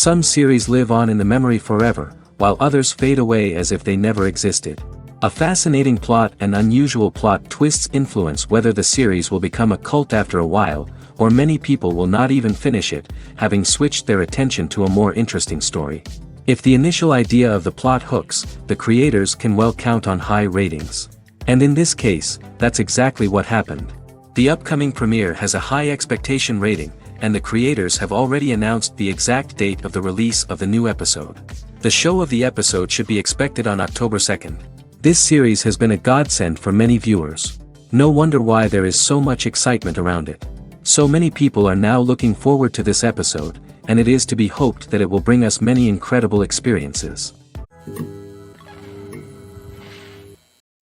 Some series live on in the memory forever, while others fade away as if they never existed. A fascinating plot and unusual plot twists influence whether the series will become a cult after a while, or many people will not even finish it, having switched their attention to a more interesting story. If the initial idea of the plot hooks, the creators can well count on high ratings. And in this case, that's exactly what happened. The upcoming premiere has a high expectation rating, and the creators have already announced the exact date of the release of the new episode. The show of the episode should be expected on October 2nd. This series has been a godsend for many viewers. No wonder why there is so much excitement around it. So many people are now looking forward to this episode, and it is to be hoped that it will bring us many incredible experiences.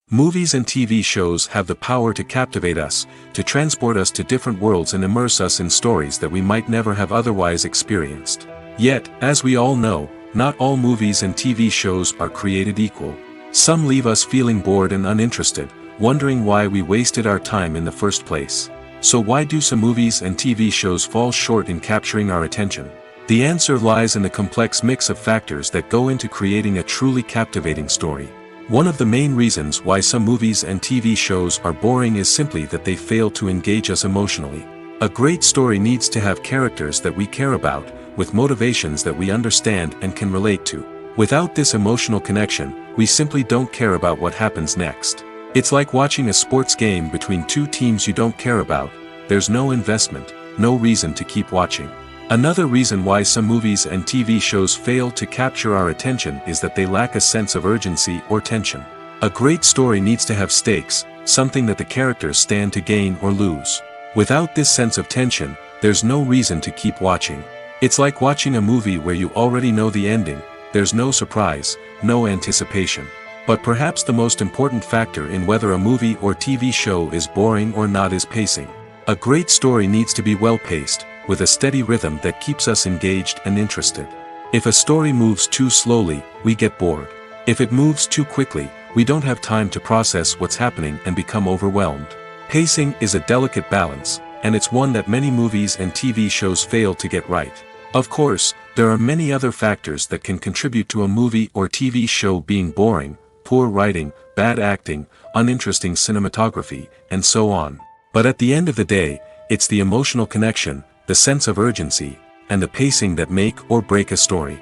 Movies and TV shows have the power to captivate us, to transport us to different worlds and immerse us in stories that we might never have otherwise experienced. Yet, as we all know, not all movies and TV shows are created equal. Some leave us feeling bored and uninterested, wondering why we wasted our time in the first place. So why do some movies and TV shows fall short in capturing our attention? The answer lies in the complex mix of factors that go into creating a truly captivating story. One of the main reasons why some movies and TV shows are boring is simply that they fail to engage us emotionally. A great story needs to have characters that we care about, with motivations that we understand and can relate to. Without this emotional connection, we simply don't care about what happens next. It's like watching a sports game between two teams you don't care about. There's no investment, no reason to keep watching. Another reason why some movies and TV shows fail to capture our attention is that they lack a sense of urgency or tension. A great story needs to have stakes, something that the characters stand to gain or lose. Without this sense of tension, there's no reason to keep watching. It's like watching a movie where you already know the ending. There's no surprise, no anticipation. But perhaps the most important factor in whether a movie or TV show is boring or not is pacing. A great story needs to be well-paced, with a steady rhythm that keeps us engaged and interested. If a story moves too slowly, we get bored. If it moves too quickly, we don't have time to process what's happening and become overwhelmed. Pacing is a delicate balance, and it's one that many movies and TV shows fail to get right. Of course, there are many other factors that can contribute to a movie or TV show being boring: poor writing, bad acting, uninteresting cinematography, and so on. But at the end of the day, it's the emotional connection, the sense of urgency, and the pacing that make or break a story.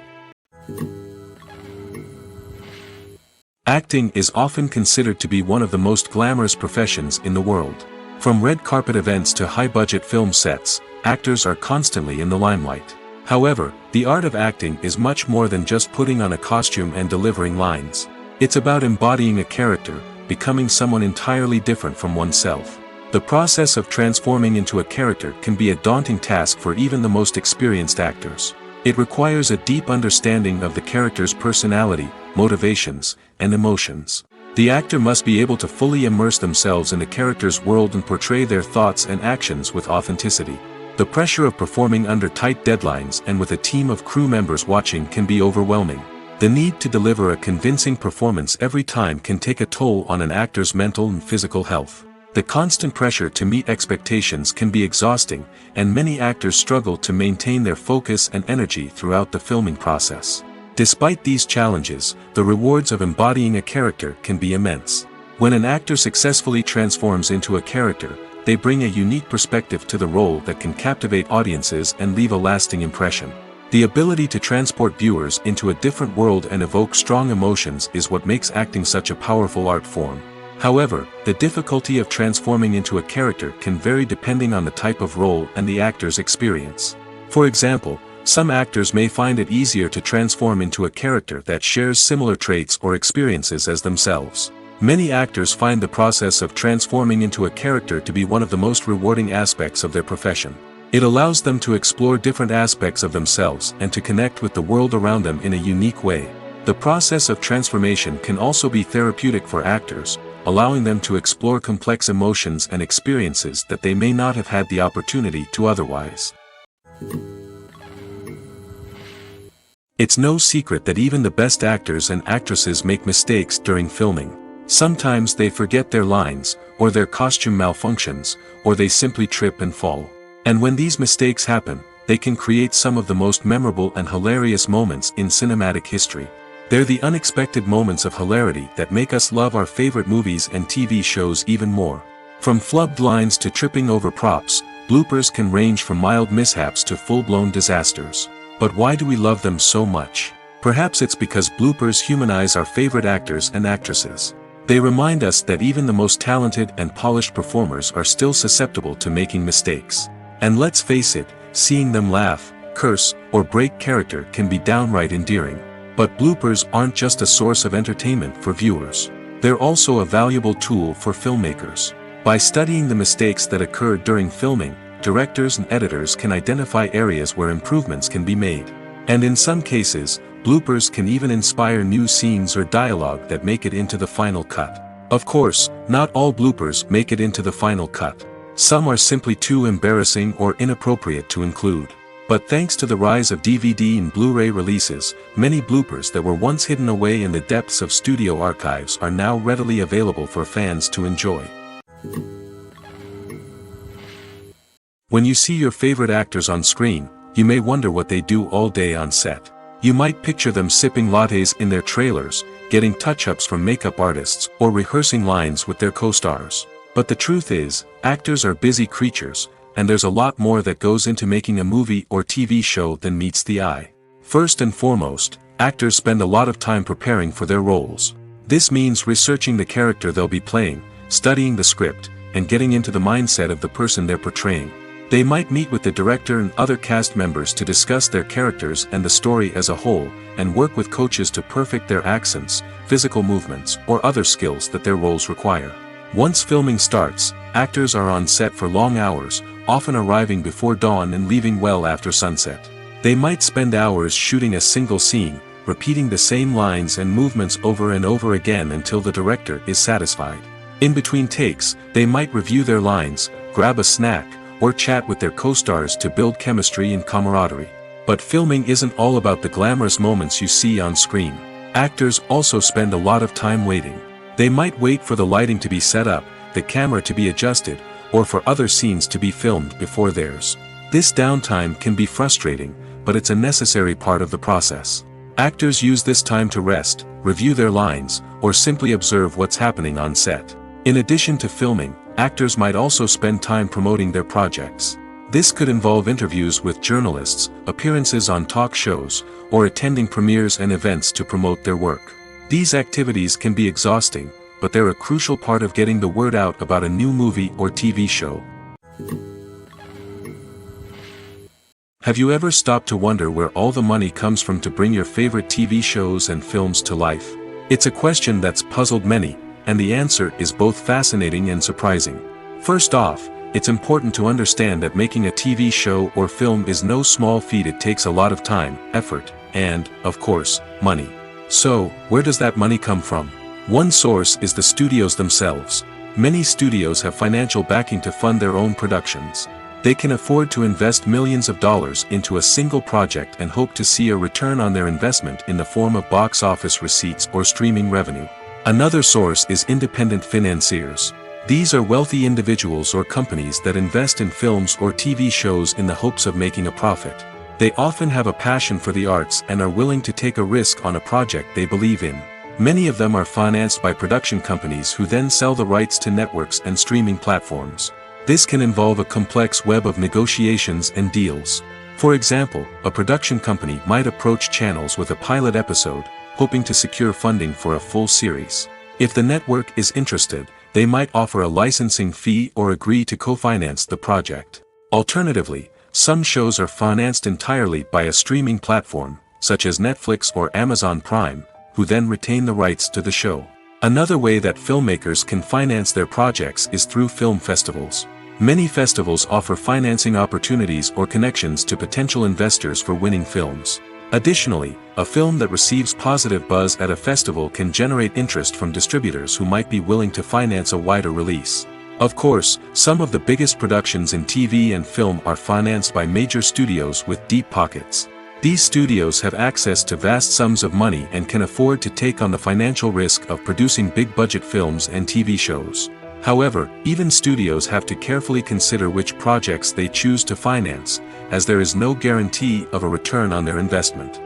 Acting is often considered to be one of the most glamorous professions in the world. From red carpet events to high-budget film sets, actors are constantly in the limelight. However, the art of acting is much more than just putting on a costume and delivering lines. It's about embodying a character, becoming someone entirely different from oneself. The process of transforming into a character can be a daunting task for even the most experienced actors. It requires a deep understanding of the character's personality, motivations, and emotions. The actor must be able to fully immerse themselves in the character's world and portray their thoughts and actions with authenticity. The pressure of performing under tight deadlines and with a team of crew members watching can be overwhelming. The need to deliver a convincing performance every time can take a toll on an actor's mental and physical health. The constant pressure to meet expectations can be exhausting, and many actors struggle to maintain their focus and energy throughout the filming process. Despite these challenges, the rewards of embodying a character can be immense. When an actor successfully transforms into a character, they bring a unique perspective to the role that can captivate audiences and leave a lasting impression. The ability to transport viewers into a different world and evoke strong emotions is what makes acting such a powerful art form. However, the difficulty of transforming into a character can vary depending on the type of role and the actor's experience. For example, some actors may find it easier to transform into a character that shares similar traits or experiences as themselves. Many actors find the process of transforming into a character to be one of the most rewarding aspects of their profession. It allows them to explore different aspects of themselves and to connect with the world around them in a unique way. The process of transformation can also be therapeutic for actors, allowing them to explore complex emotions and experiences that they may not have had the opportunity to otherwise. It's no secret that even the best actors and actresses make mistakes during filming. Sometimes they forget their lines, or their costume malfunctions, or they simply trip and fall. And when these mistakes happen, they can create some of the most memorable and hilarious moments in cinematic history. They're the unexpected moments of hilarity that make us love our favorite movies and TV shows even more. From flubbed lines to tripping over props, bloopers can range from mild mishaps to full-blown disasters. But why do we love them so much? Perhaps it's because bloopers humanize our favorite actors and actresses. They remind us that even the most talented and polished performers are still susceptible to making mistakes. And let's face it, seeing them laugh, curse, or break character can be downright endearing. But bloopers aren't just a source of entertainment for viewers. They're also a valuable tool for filmmakers. By studying the mistakes that occurred during filming, directors and editors can identify areas where improvements can be made. And in some cases, bloopers can even inspire new scenes or dialogue that make it into the final cut. Of course, not all bloopers make it into the final cut. Some are simply too embarrassing or inappropriate to include. But thanks to the rise of DVD and Blu-ray releases, many bloopers that were once hidden away in the depths of studio archives are now readily available for fans to enjoy. When you see your favorite actors on screen, you may wonder what they do all day on set. You might picture them sipping lattes in their trailers, getting touch-ups from makeup artists, or rehearsing lines with their co-stars. But the truth is, actors are busy creatures, and there's a lot more that goes into making a movie or TV show than meets the eye. First and foremost, actors spend a lot of time preparing for their roles. This means researching the character they'll be playing, studying the script, and getting into the mindset of the person they're portraying. They might meet with the director and other cast members to discuss their characters and the story as a whole, and work with coaches to perfect their accents, physical movements, or other skills that their roles require. Once filming starts, actors are on set for long hours, often arriving before dawn and leaving well after sunset. They might spend hours shooting a single scene, repeating the same lines and movements over and over again until the director is satisfied. In between takes, they might review their lines, grab a snack, or chat with their co-stars to build chemistry and camaraderie. But filming isn't all about the glamorous moments you see on screen. Actors also spend a lot of time waiting. They might wait for the lighting to be set up, the camera to be adjusted, or for other scenes to be filmed before theirs. This downtime can be frustrating, but it's a necessary part of the process. Actors use this time to rest, review their lines, or simply observe what's happening on set. In addition to filming, actors might also spend time promoting their projects. This could involve interviews with journalists, appearances on talk shows, or attending premieres and events to promote their work. These activities can be exhausting, but they're a crucial part of getting the word out about a new movie or TV show. Have you ever stopped to wonder where all the money comes from to bring your favorite TV shows and films to life? It's a question that's puzzled many, and the answer is both fascinating and surprising. First off, it's important to understand that making a TV show or film is no small feat. It takes a lot of time, effort, and, of course, money. So, where does that money come from? One source is the studios themselves. Many studios have financial backing to fund their own productions. They can afford to invest millions of dollars into a single project and hope to see a return on their investment in the form of box office receipts or streaming revenue. Another source is independent financiers. These are wealthy individuals or companies that invest in films or TV shows in the hopes of making a profit. They often have a passion for the arts and are willing to take a risk on a project they believe in. Many of them are financed by production companies who then sell the rights to networks and streaming platforms. This can involve a complex web of negotiations and deals. For example, a production company might approach channels with a pilot episode, hoping to secure funding for a full series. If the network is interested, they might offer a licensing fee or agree to co-finance the project. Alternatively, some shows are financed entirely by a streaming platform, such as Netflix or Amazon Prime, who then retain the rights to the show. Another way that filmmakers can finance their projects is through film festivals. Many festivals offer financing opportunities or connections to potential investors for winning films. Additionally, a film that receives positive buzz at a festival can generate interest from distributors who might be willing to finance a wider release. Of course, some of the biggest productions in TV and film are financed by major studios with deep pockets. These studios have access to vast sums of money and can afford to take on the financial risk of producing big-budget films and TV shows. However, even studios have to carefully consider which projects they choose to finance, as there is no guarantee of a return on their investment.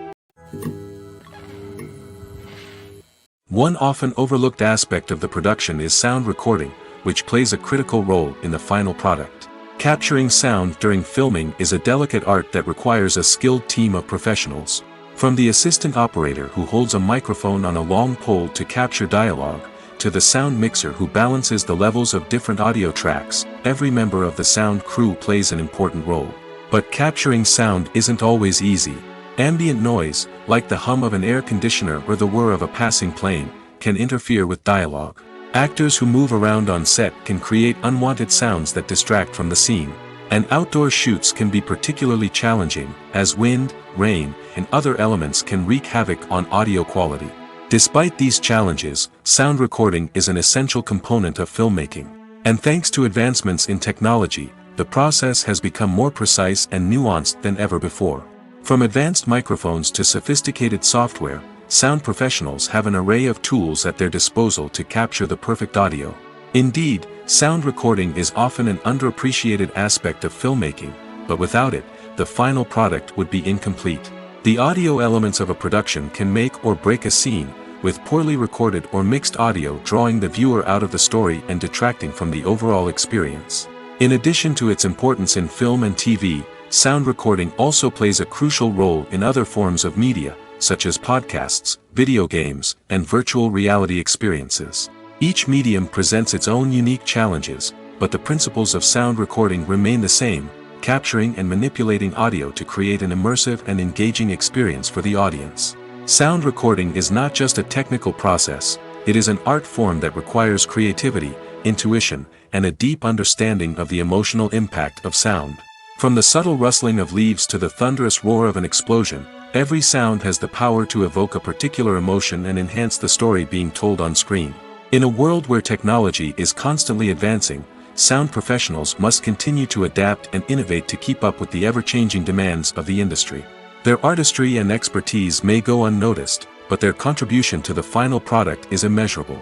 One often overlooked aspect of the production is sound recording, which plays a critical role in the final product. Capturing sound during filming is a delicate art that requires a skilled team of professionals. From the assistant operator who holds a microphone on a long pole to capture dialogue, to the sound mixer who balances the levels of different audio tracks, every member of the sound crew plays an important role. But capturing sound isn't always easy. Ambient noise, like the hum of an air conditioner or the whir of a passing plane, can interfere with dialogue. Actors who move around on set can create unwanted sounds that distract from the scene. And outdoor shoots can be particularly challenging, as wind, rain, and other elements can wreak havoc on audio quality. Despite these challenges, sound recording is an essential component of filmmaking. And thanks to advancements in technology, the process has become more precise and nuanced than ever before. From advanced microphones to sophisticated software, sound professionals have an array of tools at their disposal to capture the perfect audio. Indeed, sound recording is often an underappreciated aspect of filmmaking, but without it, the final product would be incomplete. The audio elements of a production can make or break a scene, with poorly recorded or mixed audio drawing the viewer out of the story and detracting from the overall experience. In addition to its importance in film and TV, sound recording also plays a crucial role in other forms of media, such as podcasts, video games, and virtual reality experiences. Each medium presents its own unique challenges, but the principles of sound recording remain the same: capturing and manipulating audio to create an immersive and engaging experience for the audience. Sound recording is not just a technical process, it is an art form that requires creativity, intuition, and a deep understanding of the emotional impact of sound. From the subtle rustling of leaves to the thunderous roar of an explosion, every sound has the power to evoke a particular emotion and enhance the story being told on screen. In a world where technology is constantly advancing, sound professionals must continue to adapt and innovate to keep up with the ever-changing demands of the industry. Their artistry and expertise may go unnoticed, but their contribution to the final product is immeasurable.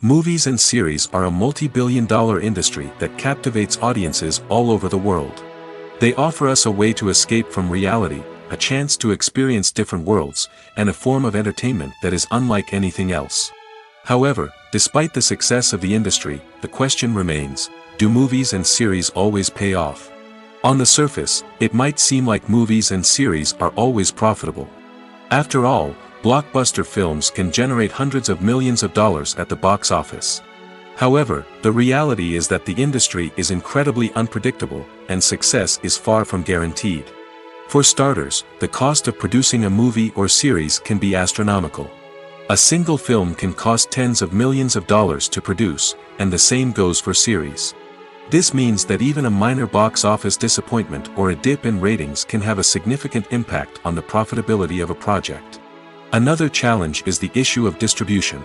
Movies and series are a multi-billion-dollar industry that captivates audiences all over the world. They offer us a way to escape from reality, a chance to experience different worlds, and a form of entertainment that is unlike anything else. However, despite the success of the industry, the question remains: do movies and series always pay off? On the surface, it might seem like movies and series are always profitable. After all, blockbuster films can generate hundreds of millions of dollars at the box office. However, the reality is that the industry is incredibly unpredictable, and success is far from guaranteed. For starters, the cost of producing a movie or series can be astronomical. A single film can cost tens of millions of dollars to produce, and the same goes for series. This means that even a minor box office disappointment or a dip in ratings can have a significant impact on the profitability of a project. Another challenge is the issue of distribution.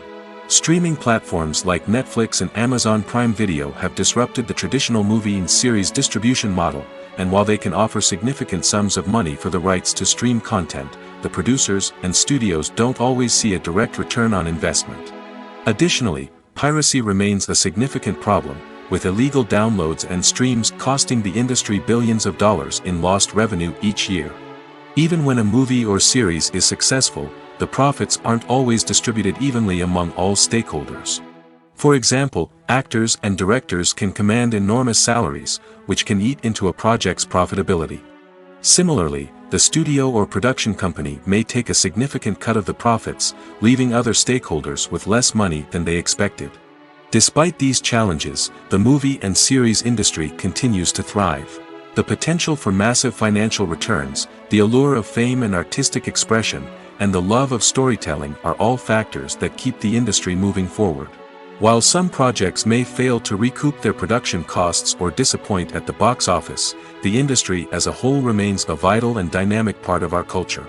Streaming platforms like Netflix and Amazon Prime Video have disrupted the traditional movie and series distribution model, and while they can offer significant sums of money for the rights to stream content, the producers and studios don't always see a direct return on investment. Additionally, piracy remains a significant problem, with illegal downloads and streams costing the industry billions of dollars in lost revenue each year. Even when a movie or series is successful, the profits aren't always distributed evenly among all stakeholders. For example, actors and directors can command enormous salaries, which can eat into a project's profitability. Similarly, the studio or production company may take a significant cut of the profits, leaving other stakeholders with less money than they expected. Despite these challenges, the movie and series industry continues to thrive. The potential for massive financial returns, the allure of fame and artistic expression, and the love of storytelling are all factors that keep the industry moving forward. While some projects may fail to recoup their production costs or disappoint at the box office, the industry as a whole remains a vital and dynamic part of our culture.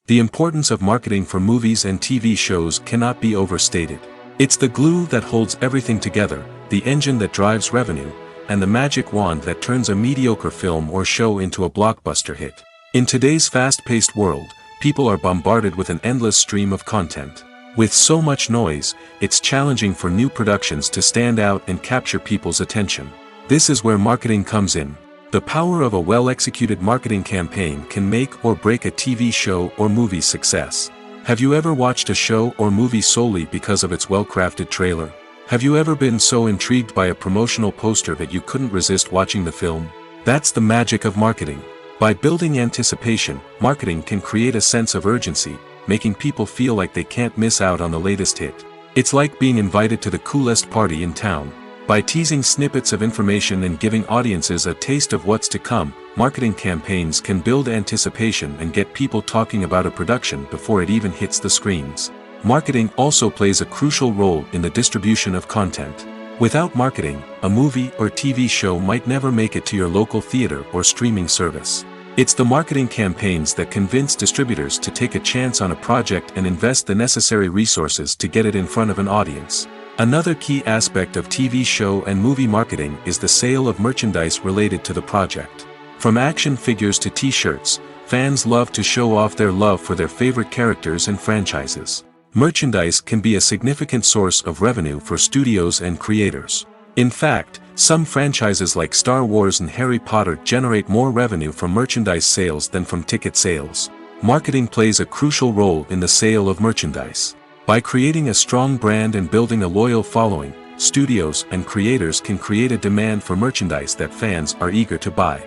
The importance of marketing for movies and TV shows cannot be overstated. It's the glue that holds everything together, the engine that drives revenue, and the magic wand that turns a mediocre film or show into a blockbuster hit. In today's fast-paced world, people are bombarded with an endless stream of content. With so much noise, it's challenging for new productions to stand out and capture people's attention. This is where marketing comes in. The power of a well-executed marketing campaign can make or break a TV show or movie's success. Have you ever watched a show or movie solely because of its well-crafted trailer? Have you ever been so intrigued by a promotional poster that you couldn't resist watching the film? That's the magic of marketing. By building anticipation, marketing can create a sense of urgency, making people feel like they can't miss out on the latest hit. It's like being invited to the coolest party in town. By teasing snippets of information and giving audiences a taste of what's to come, marketing campaigns can build anticipation and get people talking about a production before it even hits the screens. Marketing also plays a crucial role in the distribution of content. Without marketing, a movie or TV show might never make it to your local theater or streaming service. It's the marketing campaigns that convince distributors to take a chance on a project and invest the necessary resources to get it in front of an audience. Another key aspect of TV show and movie marketing is the sale of merchandise related to the project. From action figures to t-shirts, fans love to show off their love for their favorite characters and franchises. Merchandise can be a significant source of revenue for studios and creators. In fact, some franchises like Star Wars and Harry Potter generate more revenue from merchandise sales than from ticket sales. Marketing plays a crucial role in the sale of merchandise. By creating a strong brand and building a loyal following, studios and creators can create a demand for merchandise that fans are eager to buy.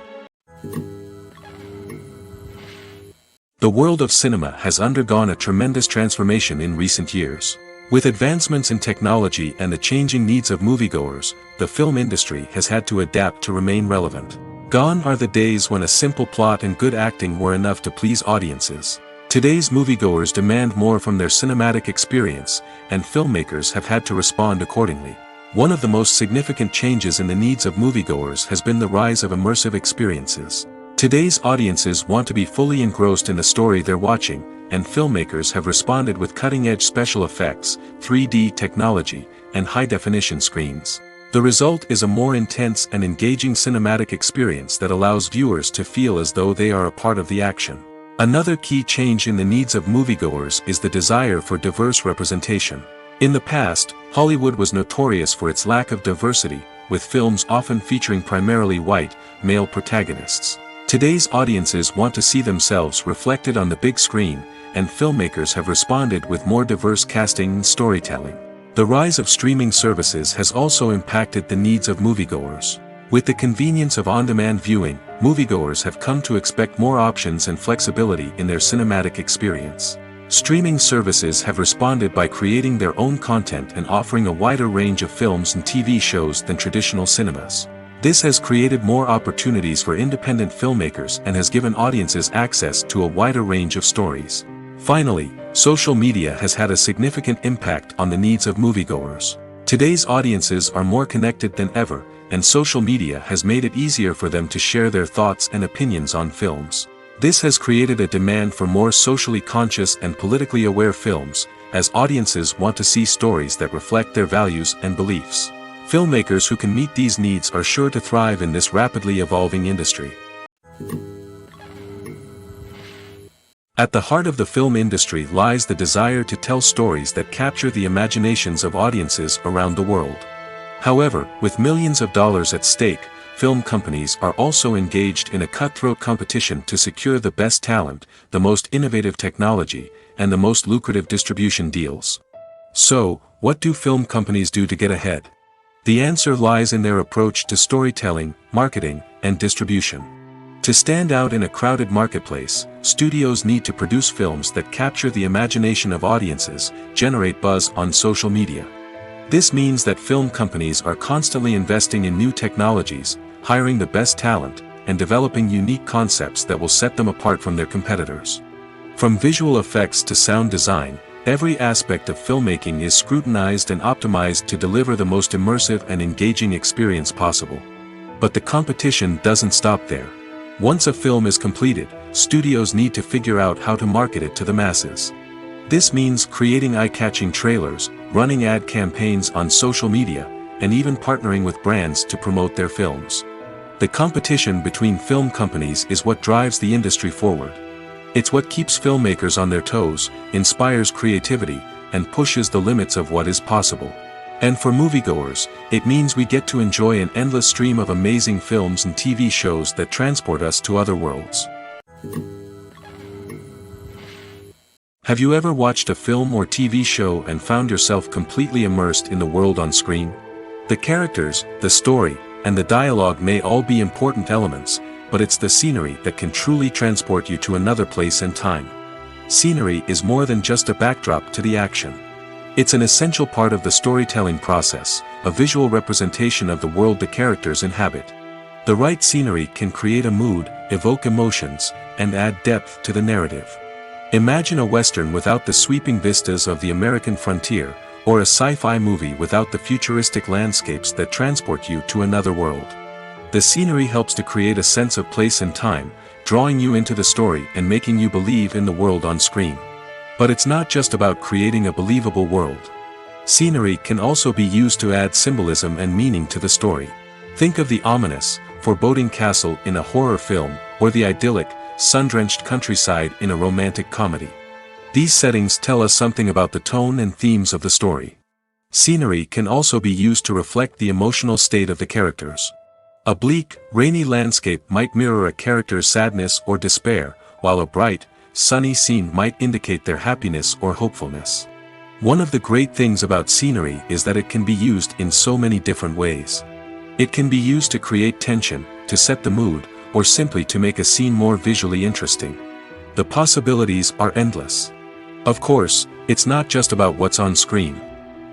The world of cinema has undergone a tremendous transformation in recent years. With advancements in technology and the changing needs of moviegoers, the film industry has had to adapt to remain relevant. Gone are the days when a simple plot and good acting were enough to please audiences. Today's moviegoers demand more from their cinematic experience, and filmmakers have had to respond accordingly. One of the most significant changes in the needs of moviegoers has been the rise of immersive experiences. Today's audiences want to be fully engrossed in the story they're watching, and filmmakers have responded with cutting-edge special effects, 3D technology, and high-definition screens. The result is a more intense and engaging cinematic experience that allows viewers to feel as though they are a part of the action. Another key change in the needs of moviegoers is the desire for diverse representation. In the past, Hollywood was notorious for its lack of diversity, with films often featuring primarily white, male protagonists. Today's audiences want to see themselves reflected on the big screen, and filmmakers have responded with more diverse casting and storytelling. The rise of streaming services has also impacted the needs of moviegoers. With the convenience of on-demand viewing, moviegoers have come to expect more options and flexibility in their cinematic experience. Streaming services have responded by creating their own content and offering a wider range of films and TV shows than traditional cinemas. This has created more opportunities for independent filmmakers and has given audiences access to a wider range of stories. Finally, social media has had a significant impact on the needs of moviegoers. Today's audiences are more connected than ever, and social media has made it easier for them to share their thoughts and opinions on films. This has created a demand for more socially conscious and politically aware films, as audiences want to see stories that reflect their values and beliefs. Filmmakers who can meet these needs are sure to thrive in this rapidly evolving industry. At the heart of the film industry lies the desire to tell stories that capture the imaginations of audiences around the world. However, with millions of dollars at stake, film companies are also engaged in a cutthroat competition to secure the best talent, the most innovative technology, and the most lucrative distribution deals. So, what do film companies do to get ahead? The answer lies in their approach to storytelling, marketing, and distribution. To stand out in a crowded marketplace, studios need to produce films that capture the imagination of audiences, generate buzz on social media. This means that film companies are constantly investing in new technologies, hiring the best talent, and developing unique concepts that will set them apart from their competitors. From visual effects to sound design, every aspect of filmmaking is scrutinized and optimized to deliver the most immersive and engaging experience possible. But the competition doesn't stop there. Once a film is completed, studios need to figure out how to market it to the masses. This means creating eye-catching trailers, running ad campaigns on social media, and even partnering with brands to promote their films. The competition between film companies is what drives the industry forward. It's what keeps filmmakers on their toes, inspires creativity, and pushes the limits of what is possible. And for moviegoers, it means we get to enjoy an endless stream of amazing films and TV shows that transport us to other worlds. Have you ever watched a film or TV show and found yourself completely immersed in the world on screen? The characters, the story, and the dialogue may all be important elements, but it's the scenery that can truly transport you to another place and time. Scenery is more than just a backdrop to the action. It's an essential part of the storytelling process, a visual representation of the world the characters inhabit. The right scenery can create a mood, evoke emotions, and add depth to the narrative. Imagine a Western without the sweeping vistas of the American frontier, or a sci-fi movie without the futuristic landscapes that transport you to another world. The scenery helps to create a sense of place and time, drawing you into the story and making you believe in the world on screen. But it's not just about creating a believable world. Scenery can also be used to add symbolism and meaning to the story. Think of the ominous, foreboding castle in a horror film, or the idyllic, sun-drenched countryside in a romantic comedy. These settings tell us something about the tone and themes of the story. Scenery can also be used to reflect the emotional state of the characters. A bleak, rainy landscape might mirror a character's sadness or despair, while a bright, sunny scene might indicate their happiness or hopefulness. One of the great things about scenery is that it can be used in so many different ways. It can be used to create tension, to set the mood, or simply to make a scene more visually interesting. The possibilities are endless. Of course, it's not just about what's on screen.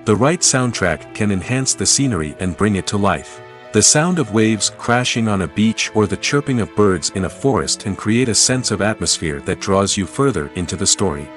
The right soundtrack can enhance the scenery and bring it to life. The sound of waves crashing on a beach or the chirping of birds in a forest can create a sense of atmosphere that draws you further into the story.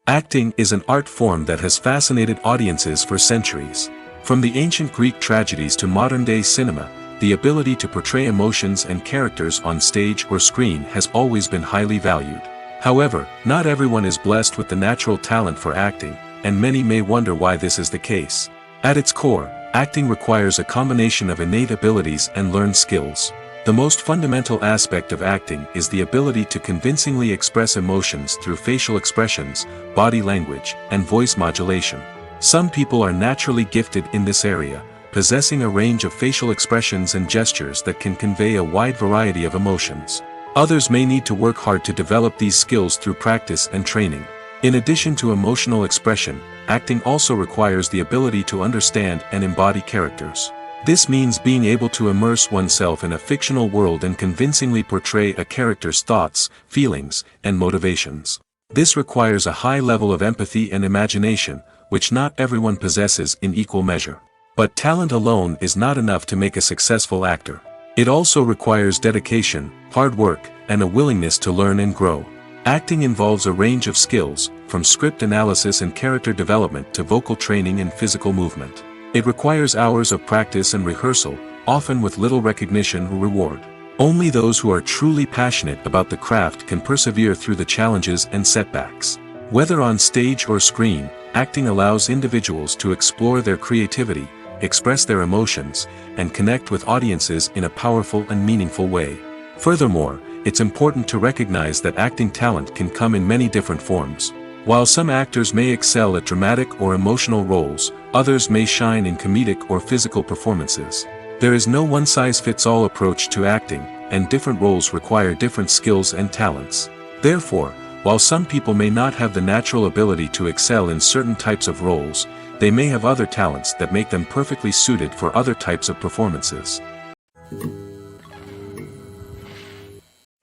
Acting is an art form that has fascinated audiences for centuries. From the ancient Greek tragedies to modern-day cinema, the ability to portray emotions and characters on stage or screen has always been highly valued. However, not everyone is blessed with the natural talent for acting, and many may wonder why this is the case. At its core, acting requires a combination of innate abilities and learned skills. The most fundamental aspect of acting is the ability to convincingly express emotions through facial expressions, body language, and voice modulation. Some people are naturally gifted in this area, possessing a range of facial expressions and gestures that can convey a wide variety of emotions. Others may need to work hard to develop these skills through practice and training. In addition to emotional expression, acting also requires the ability to understand and embody characters. This means being able to immerse oneself in a fictional world and convincingly portray a character's thoughts, feelings, and motivations. This requires a high level of empathy and imagination, which not everyone possesses in equal measure. But talent alone is not enough to make a successful actor. It also requires dedication, hard work, and a willingness to learn and grow. Acting involves a range of skills, from script analysis and character development to vocal training and physical movement. It requires hours of practice and rehearsal, often with little recognition or reward. Only those who are truly passionate about the craft can persevere through the challenges and setbacks. Whether on stage or screen, acting allows individuals to explore their creativity, express their emotions, and connect with audiences in a powerful and meaningful way. Furthermore, it's important to recognize that acting talent can come in many different forms. While some actors may excel at dramatic or emotional roles, others may shine in comedic or physical performances. There is no one-size-fits-all approach to acting, and different roles require different skills and talents. Therefore, while some people may not have the natural ability to excel in certain types of roles, they may have other talents that make them perfectly suited for other types of performances.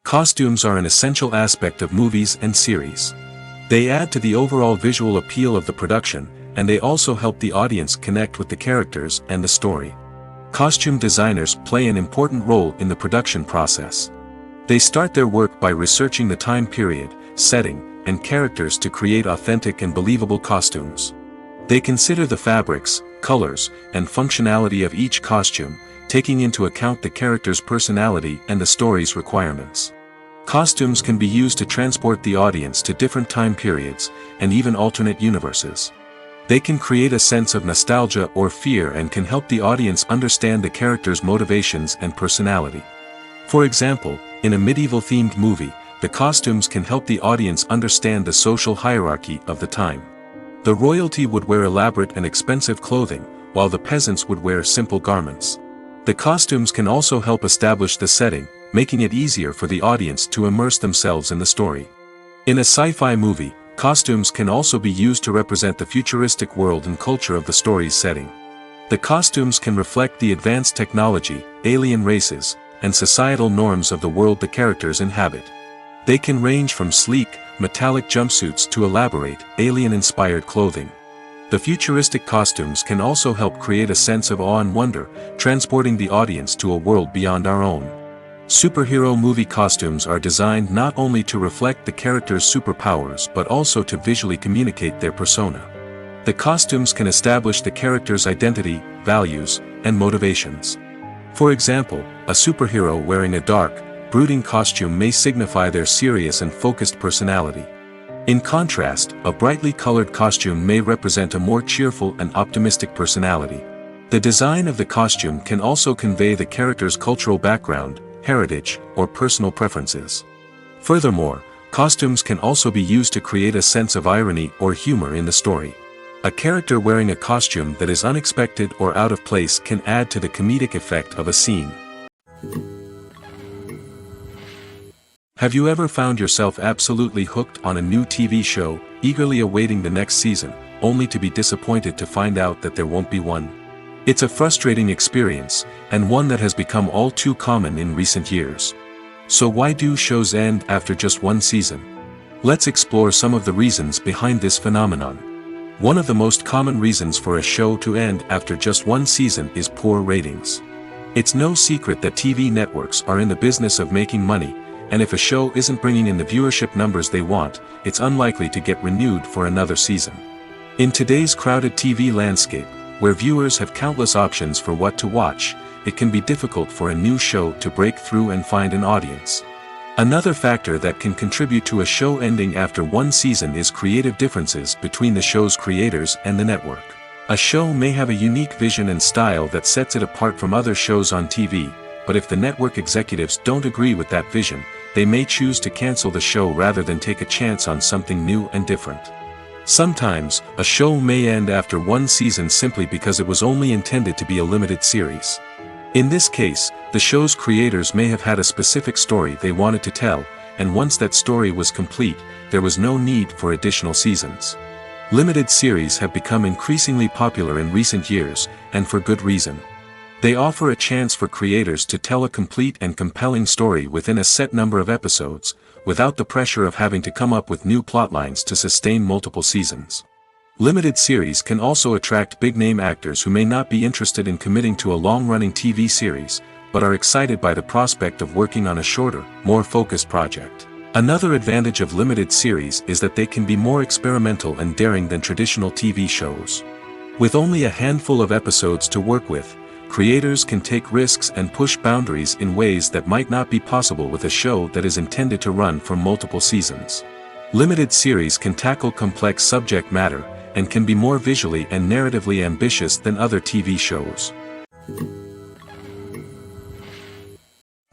Costumes are an essential aspect of movies and series. They add to the overall visual appeal of the production, and they also help the audience connect with the characters and the story. Costume designers play an important role in the production process. They start their work by researching the time period, setting, and characters to create authentic and believable costumes. They consider the fabrics, colors, and functionality of each costume, taking into account the character's personality and the story's requirements. Costumes can be used to transport the audience to different time periods, and even alternate universes. They can create a sense of nostalgia or fear and can help the audience understand the character's motivations and personality. For example, In a medieval-themed movie, the costumes can help the audience understand the social hierarchy of the time. The royalty would wear elaborate and expensive clothing, while the peasants would wear simple garments. The costumes can also help establish the setting, making it easier for the audience to immerse themselves in the story. In a sci-fi movie, costumes can also be used to represent the futuristic world and culture of the story's setting. The costumes can reflect the advanced technology, alien races, and societal norms of the world the characters inhabit. They can range from sleek, metallic jumpsuits to elaborate, alien-inspired clothing. The futuristic costumes can also help create a sense of awe and wonder, transporting the audience to a world beyond our own. Superhero movie costumes are designed not only to reflect the character's superpowers but also to visually communicate their persona. The costumes can establish the character's identity, values, and motivations. For example, a superhero wearing a dark, brooding costume may signify their serious and focused personality. In contrast, a brightly colored costume may represent a more cheerful and optimistic personality. The design of the costume can also convey the character's cultural background, heritage, or personal preferences. Furthermore, costumes can also be used to create a sense of irony or humor in the story. A character wearing a costume that is unexpected or out of place can add to the comedic effect of a scene. Have you ever found yourself absolutely hooked on a new TV show, eagerly awaiting the next season, only to be disappointed to find out that there won't be one? It's a frustrating experience, and one that has become all too common in recent years. So why do shows end after just one season? Let's explore some of the reasons behind this phenomenon. One of the most common reasons for a show to end after just one season is poor ratings. It's no secret that TV networks are in the business of making money, and if a show isn't bringing in the viewership numbers they want, it's unlikely to get renewed for another season. In today's crowded TV landscape, where viewers have countless options for what to watch, it can be difficult for a new show to break through and find an audience. Another factor that can contribute to a show ending after one season is creative differences between the show's creators and the network. A show may have a unique vision and style that sets it apart from other shows on TV, but if the network executives don't agree with that vision, they may choose to cancel the show rather than take a chance on something new and different. Sometimes, a show may end after one season simply because it was only intended to be a limited series. In this case, the show's creators may have had a specific story they wanted to tell, and once that story was complete, there was no need for additional seasons. Limited series have become increasingly popular in recent years, and for good reason. They offer a chance for creators to tell a complete and compelling story within a set number of episodes, without the pressure of having to come up with new plotlines to sustain multiple seasons. Limited series can also attract big-name actors who may not be interested in committing to a long-running TV series, but are excited by the prospect of working on a shorter, more focused project. Another advantage of limited series is that they can be more experimental and daring than traditional TV shows. With only a handful of episodes to work with, creators can take risks and push boundaries in ways that might not be possible with a show that is intended to run for multiple seasons. Limited series can tackle complex subject matter, and can be more visually and narratively ambitious than other TV shows.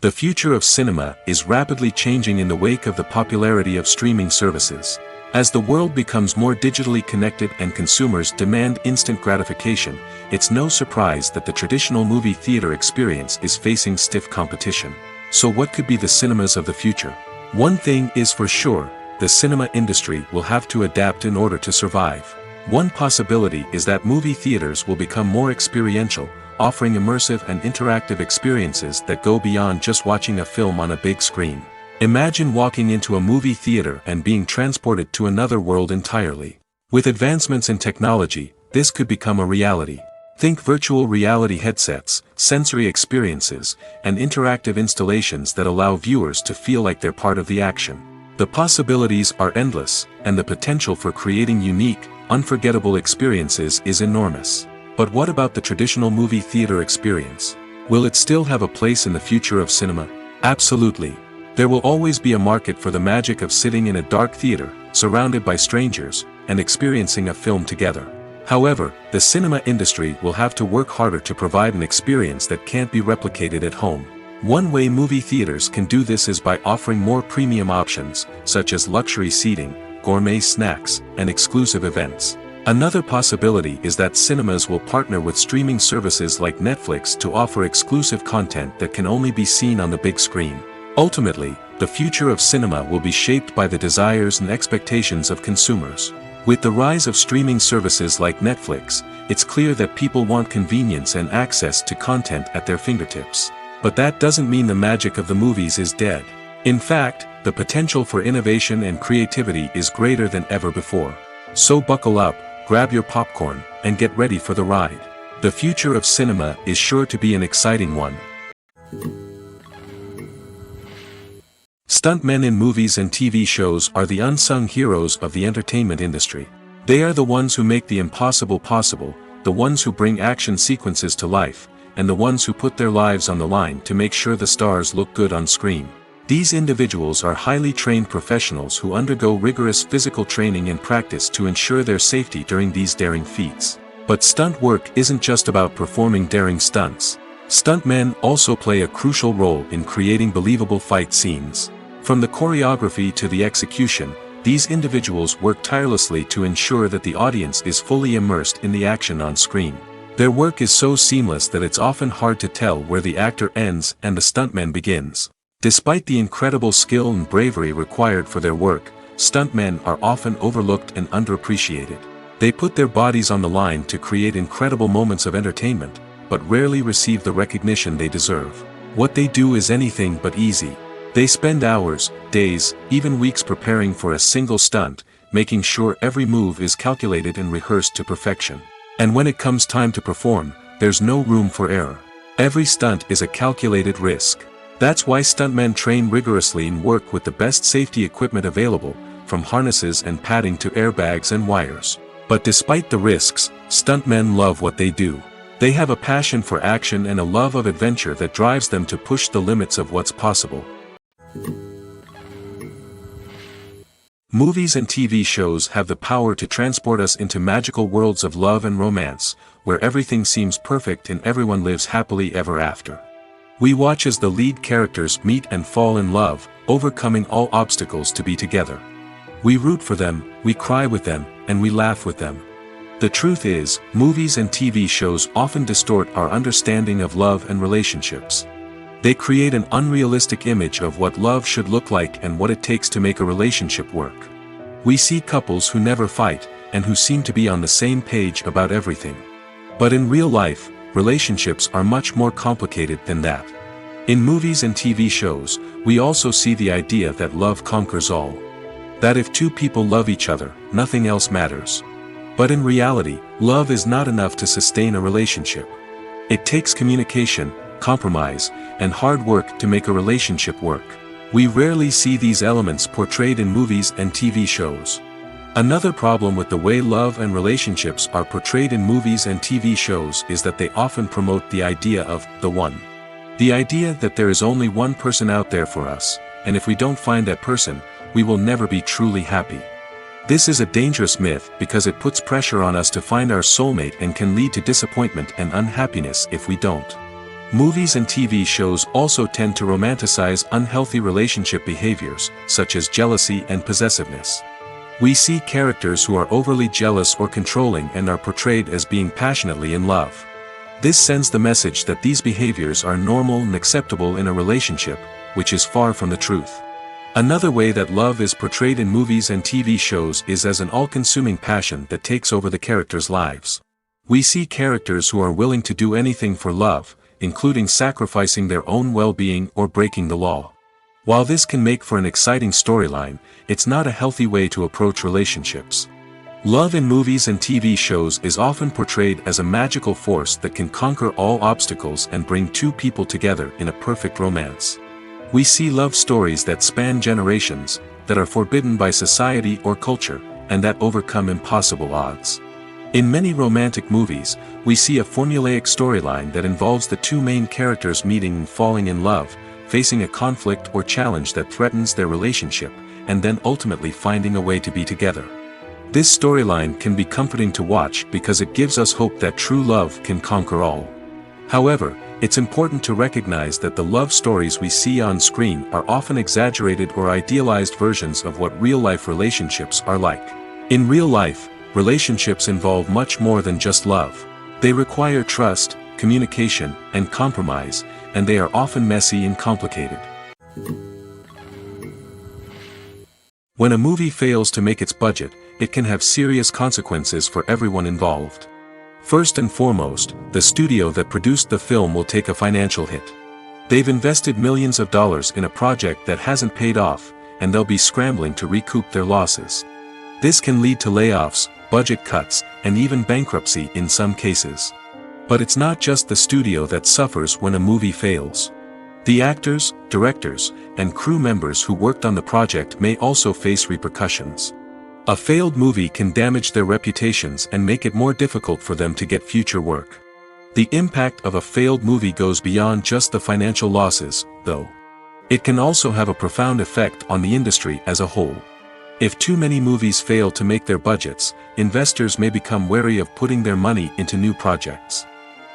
The future of cinema is rapidly changing in the wake of the popularity of streaming services. As the world becomes more digitally connected and consumers demand instant gratification, it's no surprise that the traditional movie theater experience is facing stiff competition. So what could be the cinemas of the future? One thing is for sure, the cinema industry will have to adapt in order to survive. One possibility is that movie theaters will become more experiential, offering immersive and interactive experiences that go beyond just watching a film on a big screen. Imagine walking into a movie theater and being transported to another world entirely. With advancements in technology, this could become a reality. Think virtual reality headsets, sensory experiences, and interactive installations that allow viewers to feel like they're part of the action. The possibilities are endless, and the potential for creating unique, unforgettable experiences is enormous. But what about the traditional movie theater experience? Will it still have a place in the future of cinema? Absolutely. There will always be a market for the magic of sitting in a dark theater, surrounded by strangers, and experiencing a film together. However, the cinema industry will have to work harder to provide an experience that can't be replicated at home. One way movie theaters can do this is by offering more premium options, such as luxury seating, gourmet snacks, and exclusive events. Another possibility is that cinemas will partner with streaming services like Netflix to offer exclusive content that can only be seen on the big screen. Ultimately, the future of cinema will be shaped by the desires and expectations of consumers. With the rise of streaming services like Netflix, it's clear that people want convenience and access to content at their fingertips. But that doesn't mean the magic of the movies is dead. In fact, the potential for innovation and creativity is greater than ever before. So buckle up, grab your popcorn, and get ready for the ride. The future of cinema is sure to be an exciting one. Stuntmen in movies and TV shows are the unsung heroes of the entertainment industry. They are the ones who make the impossible possible, the ones who bring action sequences to life, and the ones who put their lives on the line to make sure the stars look good on screen. These individuals are highly trained professionals who undergo rigorous physical training and practice to ensure their safety during these daring feats. But stunt work isn't just about performing daring stunts. Stuntmen also play a crucial role in creating believable fight scenes. From the choreography to the execution, these individuals work tirelessly to ensure that the audience is fully immersed in the action on screen. Their work is so seamless that it's often hard to tell where the actor ends and the stuntman begins. Despite the incredible skill and bravery required for their work, stuntmen are often overlooked and underappreciated. They put their bodies on the line to create incredible moments of entertainment, but rarely receive the recognition they deserve. What they do is anything but easy. They spend hours, days, even weeks preparing for a single stunt, making sure every move is calculated and rehearsed to perfection. And when it comes time to perform, there's no room for error. Every stunt is a calculated risk. That's why stuntmen train rigorously and work with the best safety equipment available, from harnesses and padding to airbags and wires. But despite the risks, stuntmen love what they do. They have a passion for action and a love of adventure that drives them to push the limits of what's possible. Movies and TV shows have the power to transport us into magical worlds of love and romance, where everything seems perfect and everyone lives happily ever after. We watch as the lead characters meet and fall in love, overcoming all obstacles to be together. We root for them, we cry with them, and we laugh with them. The truth is, movies and TV shows often distort our understanding of love and relationships. They create an unrealistic image of what love should look like and what it takes to make a relationship work. We see couples who never fight, and who seem to be on the same page about everything. But in real life, relationships are much more complicated than that. In movies and TV shows, we also see the idea that love conquers all. That if two people love each other, nothing else matters. But in reality, love is not enough to sustain a relationship. It takes communication, compromise, and hard work to make a relationship work. We rarely see these elements portrayed in movies and TV shows. Another problem with the way love and relationships are portrayed in movies and TV shows is that they often promote the idea of the one. The idea that there is only one person out there for us, and if we don't find that person, we will never be truly happy. This is a dangerous myth because it puts pressure on us to find our soulmate and can lead to disappointment and unhappiness if we don't. Movies and TV shows also tend to romanticize unhealthy relationship behaviors, such as jealousy and possessiveness. We see characters who are overly jealous or controlling and are portrayed as being passionately in love. This sends the message that these behaviors are normal and acceptable in a relationship, which is far from the truth. Another way that love is portrayed in movies and TV shows is as an all-consuming passion that takes over the characters' lives. We see characters who are willing to do anything for love, including sacrificing their own well-being or breaking the law. While this can make for an exciting storyline, it's not a healthy way to approach relationships. Love in movies and TV shows is often portrayed as a magical force that can conquer all obstacles and bring two people together in a perfect romance. We see love stories that span generations, that are forbidden by society or culture, and that overcome impossible odds. In many romantic movies, we see a formulaic storyline that involves the two main characters meeting and falling in love, facing a conflict or challenge that threatens their relationship, and then ultimately finding a way to be together. This storyline can be comforting to watch because it gives us hope that true love can conquer all. However, it's important to recognize that the love stories we see on screen are often exaggerated or idealized versions of what real-life relationships are like. In real life, relationships involve much more than just love. They require trust, communication, and compromise, and they are often messy and complicated. When a movie fails to make its budget, it can have serious consequences for everyone involved. First and foremost, the studio that produced the film will take a financial hit. They've invested millions of dollars in a project that hasn't paid off, and they'll be scrambling to recoup their losses. This can lead to layoffs, budget cuts, and even bankruptcy in some cases. But it's not just the studio that suffers when a movie fails. The actors, directors, and crew members who worked on the project may also face repercussions. A failed movie can damage their reputations and make it more difficult for them to get future work. The impact of a failed movie goes beyond just the financial losses, though. It can also have a profound effect on the industry as a whole. If too many movies fail to make their budgets, investors may become wary of putting their money into new projects.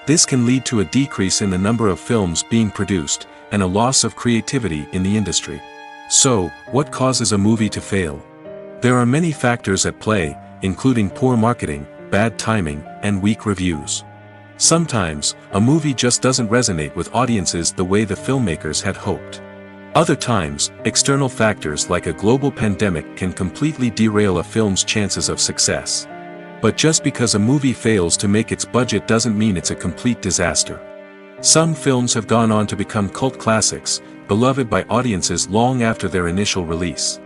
This can lead to a decrease in the number of films being produced, and a loss of creativity in the industry. So, what causes a movie to fail? There are many factors at play, including poor marketing, bad timing, and weak reviews. Sometimes, a movie just doesn't resonate with audiences the way the filmmakers had hoped. Other times, external factors like a global pandemic can completely derail a film's chances of success. But just because a movie fails to make its budget doesn't mean it's a complete disaster. Some films have gone on to become cult classics, beloved by audiences long after their initial release.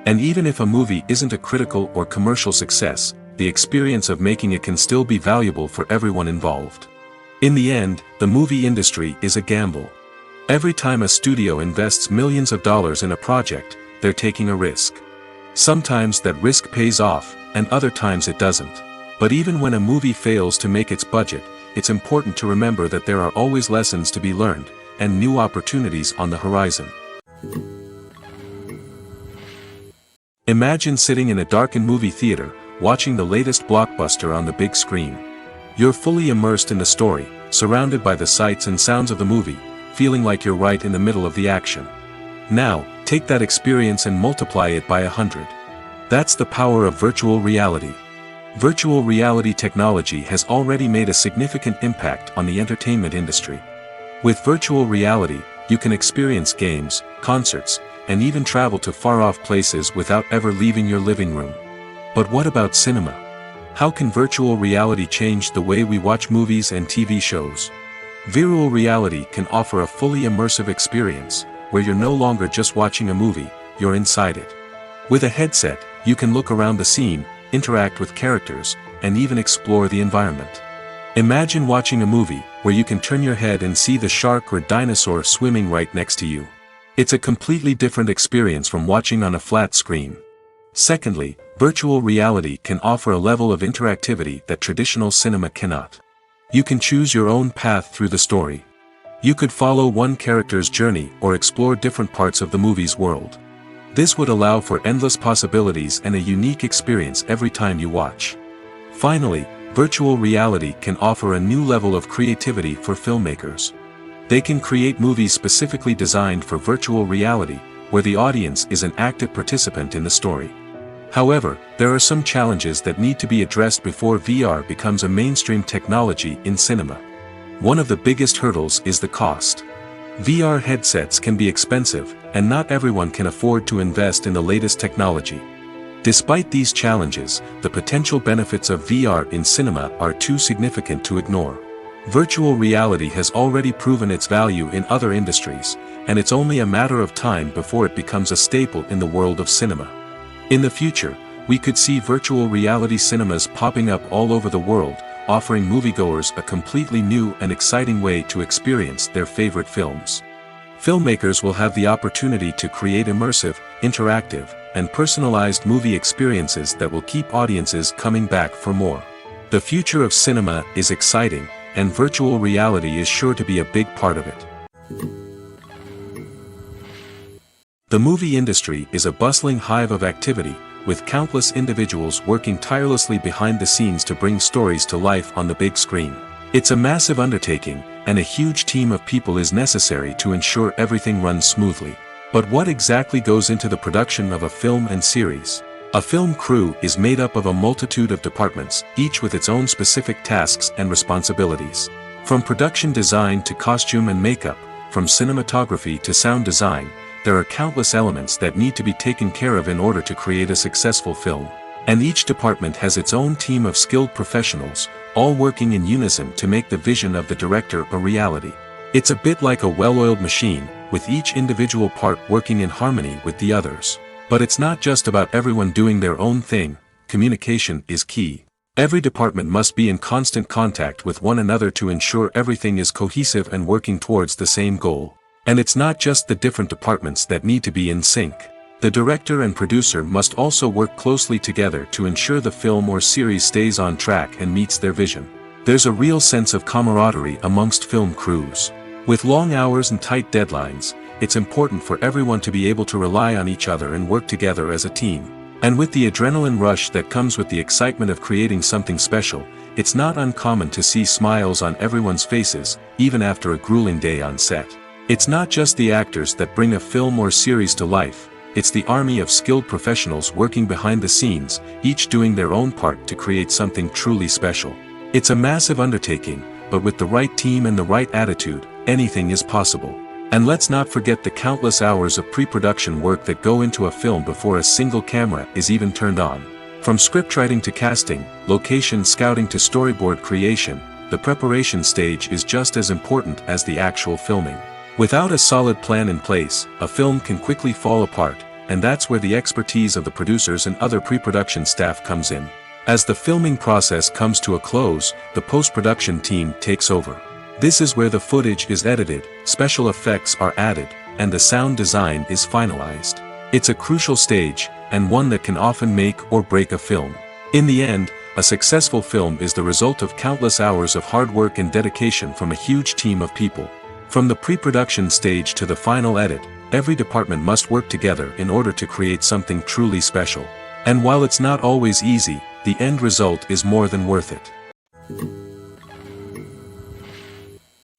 And even if a movie isn't a critical or commercial success, the experience of making it can still be valuable for everyone involved. In the end, the movie industry is a gamble. Every time a studio invests millions of dollars in a project, they're taking a risk. Sometimes that risk pays off, and other times it doesn't. But even when a movie fails to make its budget, it's important to remember that there are always lessons to be learned, and new opportunities on the horizon. Imagine sitting in a darkened movie theater, watching the latest blockbuster on the big screen. You're fully immersed in the story, surrounded by the sights and sounds of the movie, feeling like you're right in the middle of the action. Now, take that experience and multiply it by 100. That's the power of virtual reality. Virtual reality technology has already made a significant impact on the entertainment industry. With virtual reality, you can experience games, concerts, and even travel to far-off places without ever leaving your living room. But what about cinema? How can virtual reality change the way we watch movies and TV shows? Virtual reality can offer a fully immersive experience, where you're no longer just watching a movie, you're inside it. With a headset, you can look around the scene, interact with characters, and even explore the environment. Imagine watching a movie, where you can turn your head and see the shark or dinosaur swimming right next to you. It's a completely different experience from watching on a flat screen. Secondly, virtual reality can offer a level of interactivity that traditional cinema cannot. You can choose your own path through the story. You could follow one character's journey or explore different parts of the movie's world. This would allow for endless possibilities and a unique experience every time you watch. Finally, virtual reality can offer a new level of creativity for filmmakers. They can create movies specifically designed for virtual reality, where the audience is an active participant in the story. However, there are some challenges that need to be addressed before VR becomes a mainstream technology in cinema. One of the biggest hurdles is the cost. VR headsets can be expensive, and not everyone can afford to invest in the latest technology. Despite these challenges, the potential benefits of VR in cinema are too significant to ignore. Virtual reality has already proven its value in other industries, and it's only a matter of time before it becomes a staple in the world of cinema. In the future, we could see virtual reality cinemas popping up all over the world, offering moviegoers a completely new and exciting way to experience their favorite films. Filmmakers will have the opportunity to create immersive, interactive, and personalized movie experiences that will keep audiences coming back for more. The future of cinema is exciting, and virtual reality is sure to be a big part of it. The movie industry is a bustling hive of activity, with countless individuals working tirelessly behind the scenes to bring stories to life on the big screen. It's a massive undertaking, and a huge team of people is necessary to ensure everything runs smoothly. But what exactly goes into the production of a film and series? A film crew is made up of a multitude of departments, each with its own specific tasks and responsibilities. From production design to costume and makeup, from cinematography to sound design, there are countless elements that need to be taken care of in order to create a successful film. And each department has its own team of skilled professionals, all working in unison to make the vision of the director a reality. It's a bit like a well-oiled machine, with each individual part working in harmony with the others. But it's not just about everyone doing their own thing. Communication is key. Every department must be in constant contact with one another to ensure everything is cohesive and working towards the same goal. And it's not just the different departments that need to be in sync. The director and producer must also work closely together to ensure the film or series stays on track and meets their vision. There's a real sense of camaraderie amongst film crews. With long hours and tight deadlines, it's important for everyone to be able to rely on each other and work together as a team. And with the adrenaline rush that comes with the excitement of creating something special, it's not uncommon to see smiles on everyone's faces, even after a grueling day on set. It's not just the actors that bring a film or series to life. It's the army of skilled professionals working behind the scenes, each doing their own part to create something truly special. It's a massive undertaking, but with the right team and the right attitude, anything is possible. And let's not forget the countless hours of pre-production work that go into a film before a single camera is even turned on. From scriptwriting to casting, location scouting to storyboard creation, the preparation stage is just as important as the actual filming. Without a solid plan in place, a film can quickly fall apart, and that's where the expertise of the producers and other pre-production staff comes in. As the filming process comes to a close, the post-production team takes over. This is where the footage is edited, special effects are added, and the sound design is finalized. It's a crucial stage, and one that can often make or break a film. In the end, a successful film is the result of countless hours of hard work and dedication from a huge team of people. From the pre-production stage to the final edit, every department must work together in order to create something truly special. And while it's not always easy, the end result is more than worth it.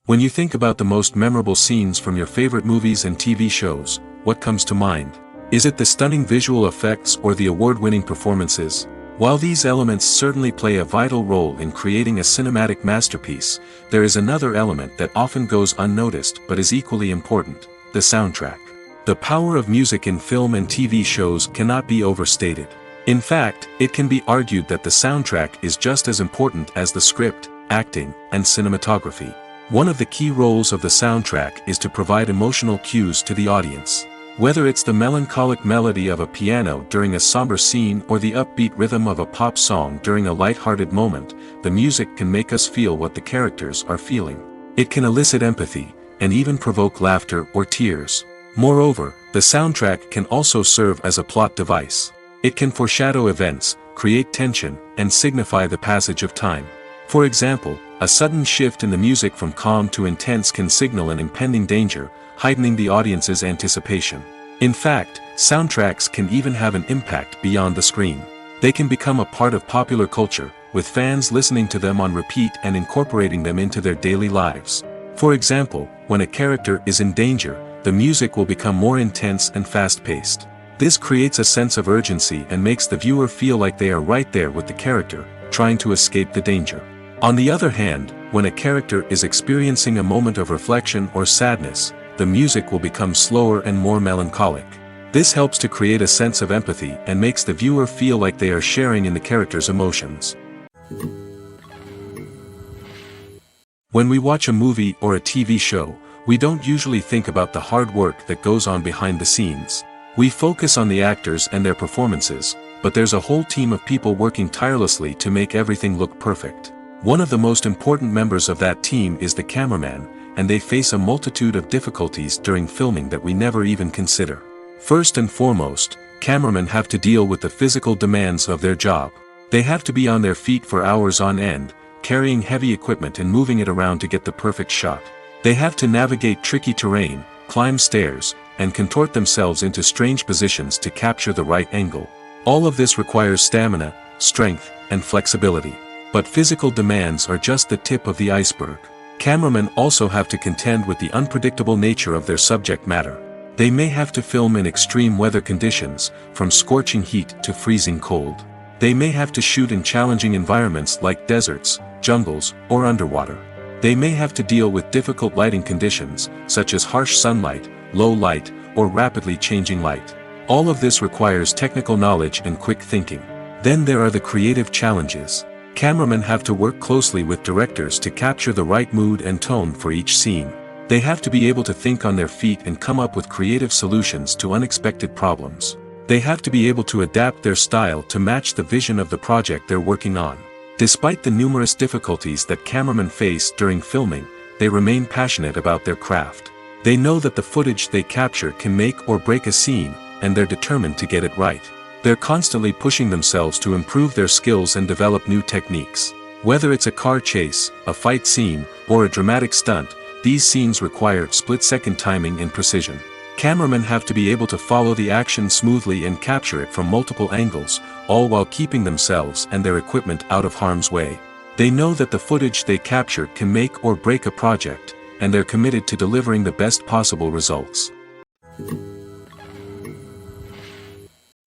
When you think about the most memorable scenes from your favorite movies and TV shows, what comes to mind? Is it the stunning visual effects or the award-winning performances? While these elements certainly play a vital role in creating a cinematic masterpiece, there is another element that often goes unnoticed but is equally important: the soundtrack. The power of music in film and TV shows cannot be overstated. In fact, it can be argued that the soundtrack is just as important as the script, acting, and cinematography. One of the key roles of the soundtrack is to provide emotional cues to the audience. Whether it's the melancholic melody of a piano during a somber scene or the upbeat rhythm of a pop song during a light-hearted moment, the music can make us feel what the characters are feeling. It can elicit empathy, and even provoke laughter or tears. Moreover, the soundtrack can also serve as a plot device. It can foreshadow events, create tension, and signify the passage of time. For example, a sudden shift in the music from calm to intense can signal an impending danger, heightening the audience's anticipation. In fact, soundtracks can even have an impact beyond the screen. They can become a part of popular culture, with fans listening to them on repeat and incorporating them into their daily lives. For example, when a character is in danger, the music will become more intense and fast-paced. This creates a sense of urgency and makes the viewer feel like they are right there with the character, trying to escape the danger. On the other hand, when a character is experiencing a moment of reflection or sadness, the music will become slower and more melancholic. This helps to create a sense of empathy and makes the viewer feel like they are sharing in the character's emotions. When we watch a movie or a TV show, we don't usually think about the hard work that goes on behind the scenes. We focus on the actors and their performances, but there's a whole team of people working tirelessly to make everything look perfect. One of the most important members of that team is the cameraman, and they face a multitude of difficulties during filming that we never even consider. First and foremost, cameramen have to deal with the physical demands of their job. They have to be on their feet for hours on end, carrying heavy equipment and moving it around to get the perfect shot. They have to navigate tricky terrain, climb stairs, and contort themselves into strange positions to capture the right angle. All of this requires stamina, strength, and flexibility. But physical demands are just the tip of the iceberg. Cameramen also have to contend with the unpredictable nature of their subject matter. They may have to film in extreme weather conditions, from scorching heat to freezing cold. They may have to shoot in challenging environments like deserts, jungles, or underwater. They may have to deal with difficult lighting conditions, such as harsh sunlight, low light, or rapidly changing light. All of this requires technical knowledge and quick thinking. Then there are the creative challenges. Cameramen have to work closely with directors to capture the right mood and tone for each scene. They have to be able to think on their feet and come up with creative solutions to unexpected problems. They have to be able to adapt their style to match the vision of the project they're working on. Despite the numerous difficulties that cameramen face during filming, they remain passionate about their craft. They know that the footage they capture can make or break a scene, and they're determined to get it right. They're constantly pushing themselves to improve their skills and develop new techniques. Whether it's a car chase, a fight scene, or a dramatic stunt, these scenes require split-second timing and precision. Cameramen have to be able to follow the action smoothly and capture it from multiple angles, all while keeping themselves and their equipment out of harm's way. They know that the footage they capture can make or break a project, and they're committed to delivering the best possible results.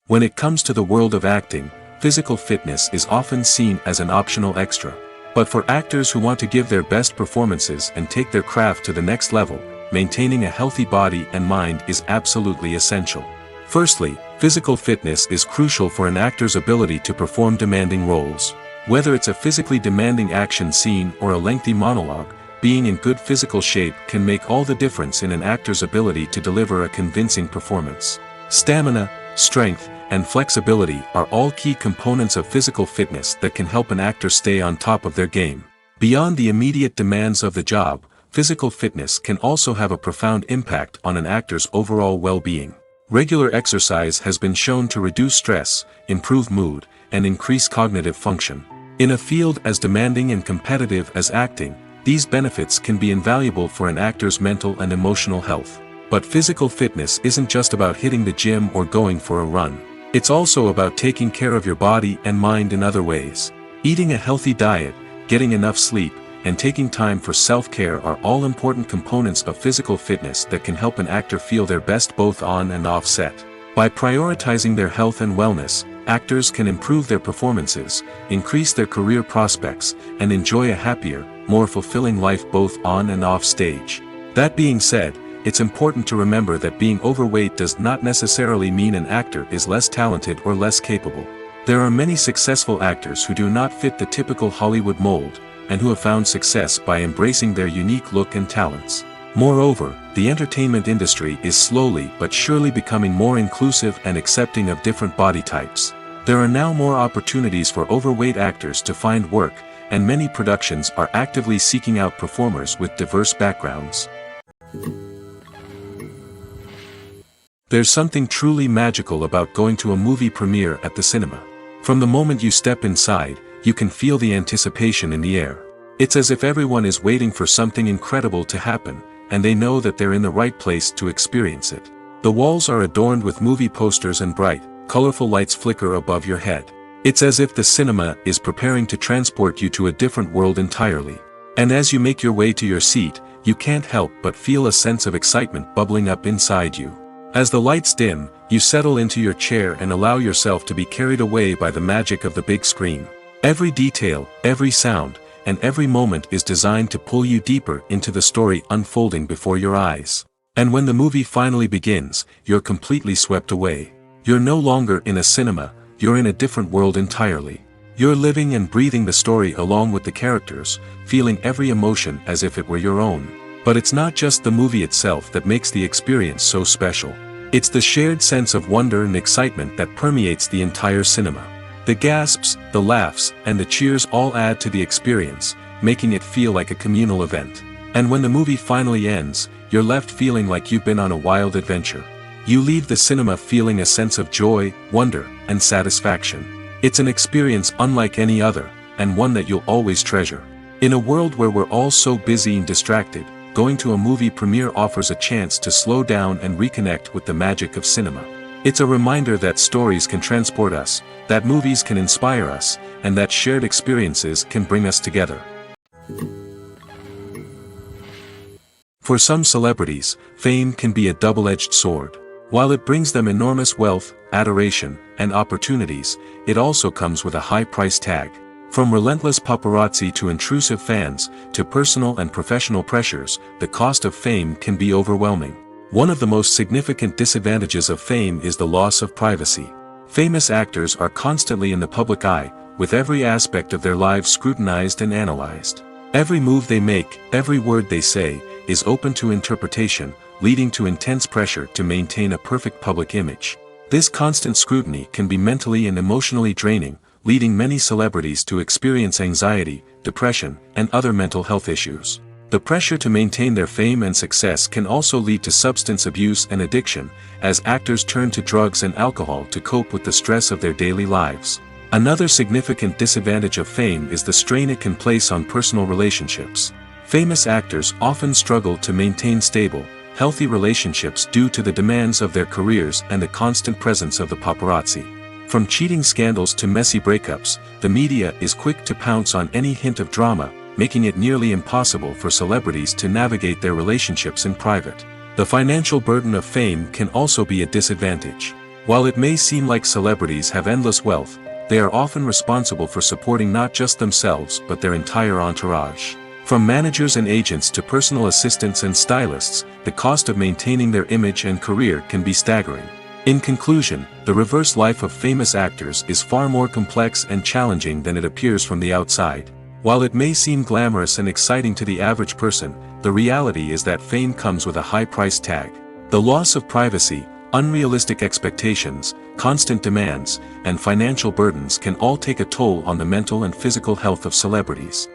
When it comes to the world of acting, physical fitness is often seen as an optional extra. But for actors who want to give their best performances and take their craft to the next level, maintaining a healthy body and mind is absolutely essential. Firstly, physical fitness is crucial for an actor's ability to perform demanding roles. Whether it's a physically demanding action scene or a lengthy monologue, being in good physical shape can make all the difference in an actor's ability to deliver a convincing performance. Stamina, strength, and flexibility are all key components of physical fitness that can help an actor stay on top of their game. Beyond the immediate demands of the job, physical fitness can also have a profound impact on an actor's overall well-being. Regular exercise has been shown to reduce stress, improve mood, and increase cognitive function. In a field as demanding and competitive as acting, these benefits can be invaluable for an actor's mental and emotional health. But physical fitness isn't just about hitting the gym or going for a run. It's also about taking care of your body and mind in other ways. Eating a healthy diet, getting enough sleep, and taking time for self-care are all important components of physical fitness that can help an actor feel their best both on and off set. By prioritizing their health and wellness, actors can improve their performances, increase their career prospects, and enjoy a happier, more fulfilling life both on and off stage. That being said, it's important to remember that being overweight does not necessarily mean an actor is less talented or less capable. There are many successful actors who do not fit the typical Hollywood mold, and who have found success by embracing their unique look and talents. Moreover, the entertainment industry is slowly but surely becoming more inclusive and accepting of different body types. There are now more opportunities for overweight actors to find work, and many productions are actively seeking out performers with diverse backgrounds. There's something truly magical about going to a movie premiere at the cinema. From the moment you step inside, you can feel the anticipation in the air. It's as if everyone is waiting for something incredible to happen, and they know that they're in the right place to experience it. The walls are adorned with movie posters and bright, colorful lights flicker above your head. It's as if the cinema is preparing to transport you to a different world entirely. And as you make your way to your seat, you can't help but feel a sense of excitement bubbling up inside you. As the lights dim, you settle into your chair and allow yourself to be carried away by the magic of the big screen. Every detail, every sound, and every moment is designed to pull you deeper into the story unfolding before your eyes. And when the movie finally begins, you're completely swept away. You're no longer in a cinema, you're in a different world entirely. You're living and breathing the story along with the characters, feeling every emotion as if it were your own. But it's not just the movie itself that makes the experience so special. It's the shared sense of wonder and excitement that permeates the entire cinema. The gasps, the laughs, and the cheers all add to the experience, making it feel like a communal event. And when the movie finally ends, you're left feeling like you've been on a wild adventure. You leave the cinema feeling a sense of joy, wonder, and satisfaction. It's an experience unlike any other, and one that you'll always treasure. In a world where we're all so busy and distracted, going to a movie premiere offers a chance to slow down and reconnect with the magic of cinema. It's a reminder that stories can transport us, that movies can inspire us, and that shared experiences can bring us together. For some celebrities, fame can be a double-edged sword. While it brings them enormous wealth, adoration, and opportunities, it also comes with a high price tag. From relentless paparazzi to intrusive fans, to personal and professional pressures, the cost of fame can be overwhelming. One of the most significant disadvantages of fame is the loss of privacy. Famous actors are constantly in the public eye, with every aspect of their lives scrutinized and analyzed. Every move they make, every word they say, is open to interpretation, leading to intense pressure to maintain a perfect public image. This constant scrutiny can be mentally and emotionally draining, leading many celebrities to experience anxiety, depression, and other mental health issues. The pressure to maintain their fame and success can also lead to substance abuse and addiction, as actors turn to drugs and alcohol to cope with the stress of their daily lives. Another significant disadvantage of fame is the strain it can place on personal relationships. Famous actors often struggle to maintain stable, healthy relationships due to the demands of their careers and the constant presence of the paparazzi. From cheating scandals to messy breakups, the media is quick to pounce on any hint of drama, making it nearly impossible for celebrities to navigate their relationships in private. The financial burden of fame can also be a disadvantage. While it may seem like celebrities have endless wealth, they are often responsible for supporting not just themselves but their entire entourage. From managers and agents to personal assistants and stylists, the cost of maintaining their image and career can be staggering. In conclusion, the reverse life of famous actors is far more complex and challenging than it appears from the outside. While it may seem glamorous and exciting to the average person, the reality is that fame comes with a high price tag. The loss of privacy, unrealistic expectations, constant demands, and financial burdens can all take a toll on the mental and physical health of celebrities.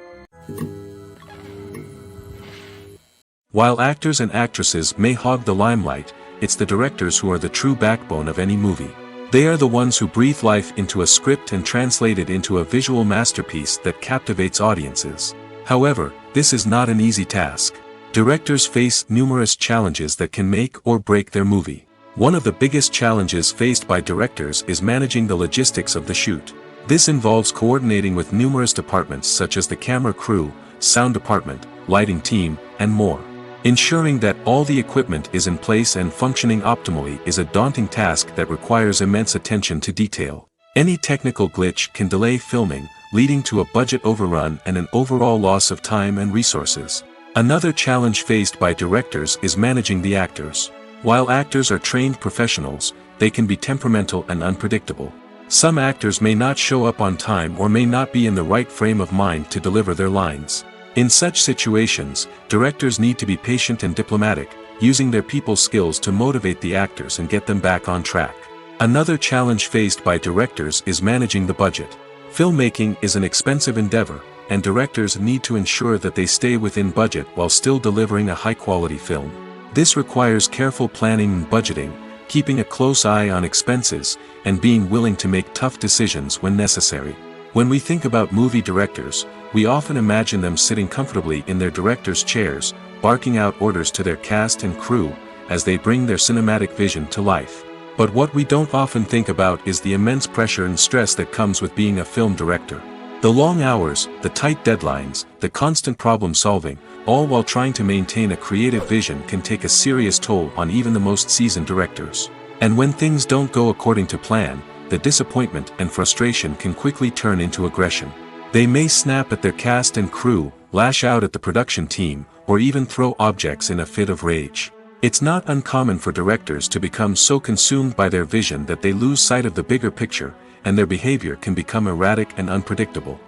While actors and actresses may hog the limelight, it's the directors who are the true backbone of any movie. They are the ones who breathe life into a script and translate it into a visual masterpiece that captivates audiences. However, this is not an easy task. Directors face numerous challenges that can make or break their movie. One of the biggest challenges faced by directors is managing the logistics of the shoot. This involves coordinating with numerous departments such as the camera crew, sound department, lighting team, and more. Ensuring that all the equipment is in place and functioning optimally is a daunting task that requires immense attention to detail. Any technical glitch can delay filming, leading to a budget overrun and an overall loss of time and resources. Another challenge faced by directors is managing the actors. While actors are trained professionals, they can be temperamental and unpredictable. Some actors may not show up on time or may not be in the right frame of mind to deliver their lines. In such situations, directors need to be patient and diplomatic, using their people skills to motivate the actors and get them back on track. Another challenge faced by directors is managing the budget. Filmmaking is an expensive endeavor, and directors need to ensure that they stay within budget while still delivering a high-quality film. This requires careful planning and budgeting, keeping a close eye on expenses, and being willing to make tough decisions when necessary. When we think about movie directors, we often imagine them sitting comfortably in their director's chairs, barking out orders to their cast and crew, as they bring their cinematic vision to life. But what we don't often think about is the immense pressure and stress that comes with being a film director. The long hours, the tight deadlines, the constant problem solving, all while trying to maintain a creative vision can take a serious toll on even the most seasoned directors. And when things don't go according to plan, the disappointment and frustration can quickly turn into aggression. They may snap at their cast and crew, lash out at the production team, or even throw objects in a fit of rage. It's not uncommon for directors to become so consumed by their vision that they lose sight of the bigger picture, and their behavior can become erratic and unpredictable.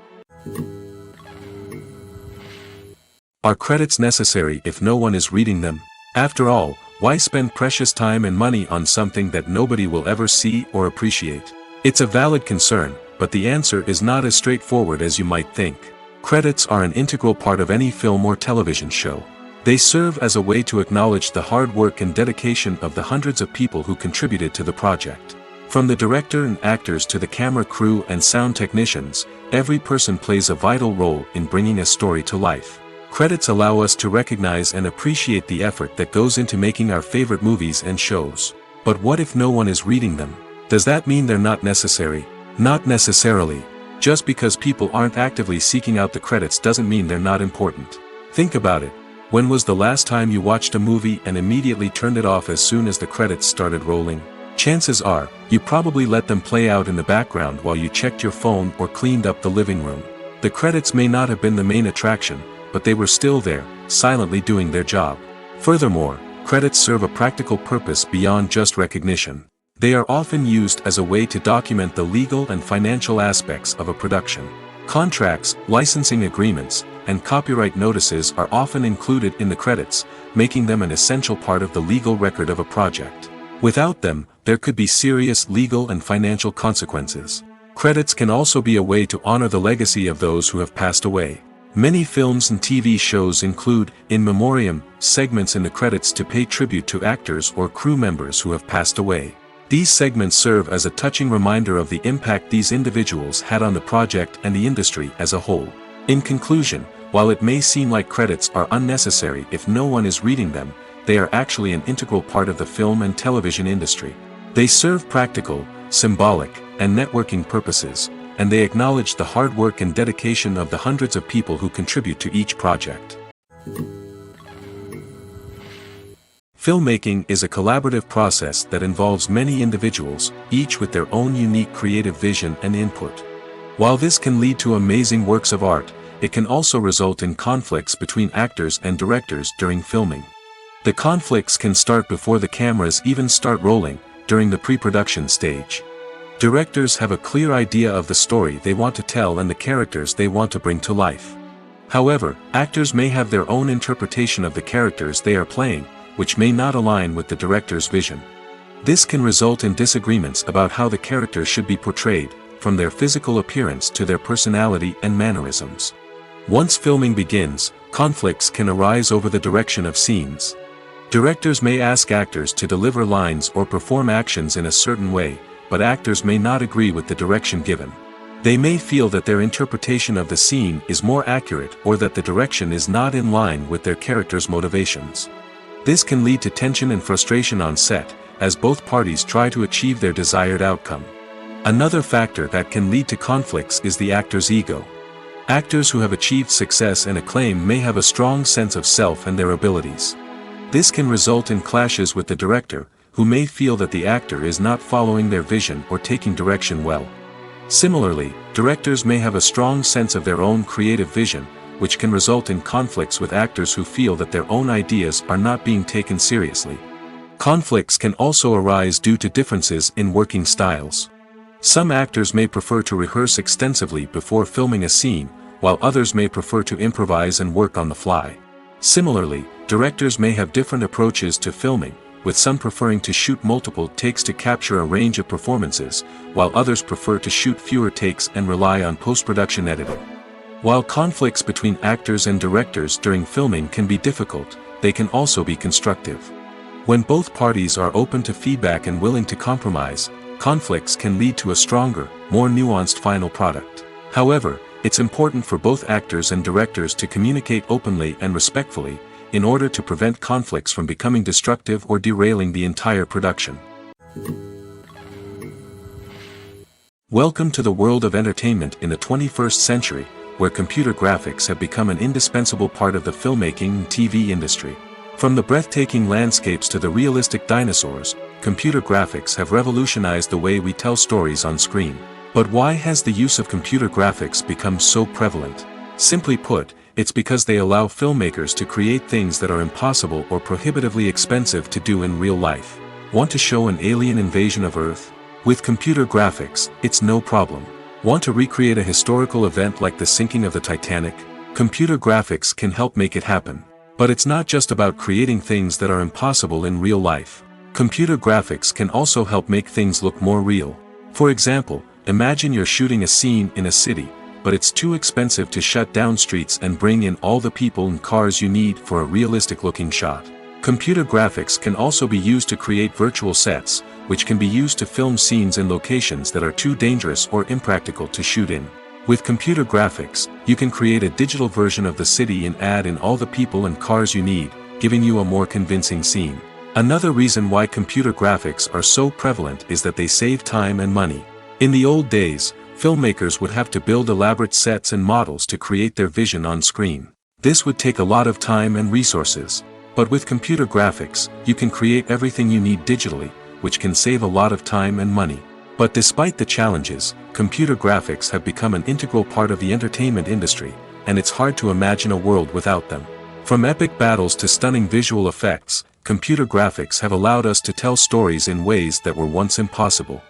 Are credits necessary if no one is reading them? After all, why spend precious time and money on something that nobody will ever see or appreciate? It's a valid concern, but the answer is not as straightforward as you might think. Credits are an integral part of any film or television show. They serve as a way to acknowledge the hard work and dedication of the hundreds of people who contributed to the project. From the director and actors to the camera crew and sound technicians, every person plays a vital role in bringing a story to life. Credits allow us to recognize and appreciate the effort that goes into making our favorite movies and shows. But what if no one is reading them? Does that mean they're not necessary? Not necessarily. Just because people aren't actively seeking out the credits doesn't mean they're not important. Think about it. When was the last time you watched a movie and immediately turned it off as soon as the credits started rolling? Chances are, you probably let them play out in the background while you checked your phone or cleaned up the living room. The credits may not have been the main attraction, but they were still there, silently doing their job. Furthermore, credits serve a practical purpose beyond just recognition. They are often used as a way to document the legal and financial aspects of a production. Contracts, licensing agreements, and copyright notices are often included in the credits, making them an essential part of the legal record of a project. Without them, there could be serious legal and financial consequences. Credits can also be a way to honor the legacy of those who have passed away. Many films and TV shows include, in memoriam, segments in the credits to pay tribute to actors or crew members who have passed away. These segments serve as a touching reminder of the impact these individuals had on the project and the industry as a whole. In conclusion, while it may seem like credits are unnecessary if no one is reading them, they are actually an integral part of the film and television industry. They serve practical, symbolic, and networking purposes, and they acknowledge the hard work and dedication of the hundreds of people who contribute to each project. Filmmaking is a collaborative process that involves many individuals, each with their own unique creative vision and input. While this can lead to amazing works of art, it can also result in conflicts between actors and directors during filming. The conflicts can start before the cameras even start rolling, during the pre-production stage. Directors have a clear idea of the story they want to tell and the characters they want to bring to life. However, actors may have their own interpretation of the characters they are playing, which may not align with the director's vision. This can result in disagreements about how the characters should be portrayed, from their physical appearance to their personality and mannerisms. Once filming begins, conflicts can arise over the direction of scenes. Directors may ask actors to deliver lines or perform actions in a certain way, but actors may not agree with the direction given. They may feel that their interpretation of the scene is more accurate or that the direction is not in line with their character's motivations. This can lead to tension and frustration on set, as both parties try to achieve their desired outcome. Another factor that can lead to conflicts is the actor's ego. Actors who have achieved success and acclaim may have a strong sense of self and their abilities. This can result in clashes with the director, who may feel that the actor is not following their vision or taking direction well. Similarly, directors may have a strong sense of their own creative vision, which can result in conflicts with actors who feel that their own ideas are not being taken seriously. Conflicts can also arise due to differences in working styles. Some actors may prefer to rehearse extensively before filming a scene, while others may prefer to improvise and work on the fly. Similarly, directors may have different approaches to filming, with some preferring to shoot multiple takes to capture a range of performances, while others prefer to shoot fewer takes and rely on post-production editing. While conflicts between actors and directors during filming can be difficult, they can also be constructive. When both parties are open to feedback and willing to compromise, conflicts can lead to a stronger, more nuanced final product. However, it's important for both actors and directors to communicate openly and respectfully, in order to prevent conflicts from becoming destructive or derailing the entire production. Welcome to the world of entertainment in the 21st century, where computer graphics have become an indispensable part of the filmmaking and TV industry. From the breathtaking landscapes to the realistic dinosaurs, computer graphics have revolutionized the way we tell stories on screen. But why has the use of computer graphics become so prevalent? Simply put, it's because they allow filmmakers to create things that are impossible or prohibitively expensive to do in real life. Want to show an alien invasion of Earth? With computer graphics, it's no problem. Want to recreate a historical event like the sinking of the Titanic? Computer graphics can help make it happen. But it's not just about creating things that are impossible in real life. Computer graphics can also help make things look more real. For example, imagine you're shooting a scene in a city, but it's too expensive to shut down streets and bring in all the people and cars you need for a realistic-looking shot. Computer graphics can also be used to create virtual sets, which can be used to film scenes in locations that are too dangerous or impractical to shoot in. With computer graphics, you can create a digital version of the city and add in all the people and cars you need, giving you a more convincing scene. Another reason why computer graphics are so prevalent is that they save time and money. In the old days, filmmakers would have to build elaborate sets and models to create their vision on screen. This would take a lot of time and resources. But with computer graphics, you can create everything you need digitally, which can save a lot of time and money. But despite the challenges, computer graphics have become an integral part of the entertainment industry, and it's hard to imagine a world without them. From epic battles to stunning visual effects, computer graphics have allowed us to tell stories in ways that were once impossible.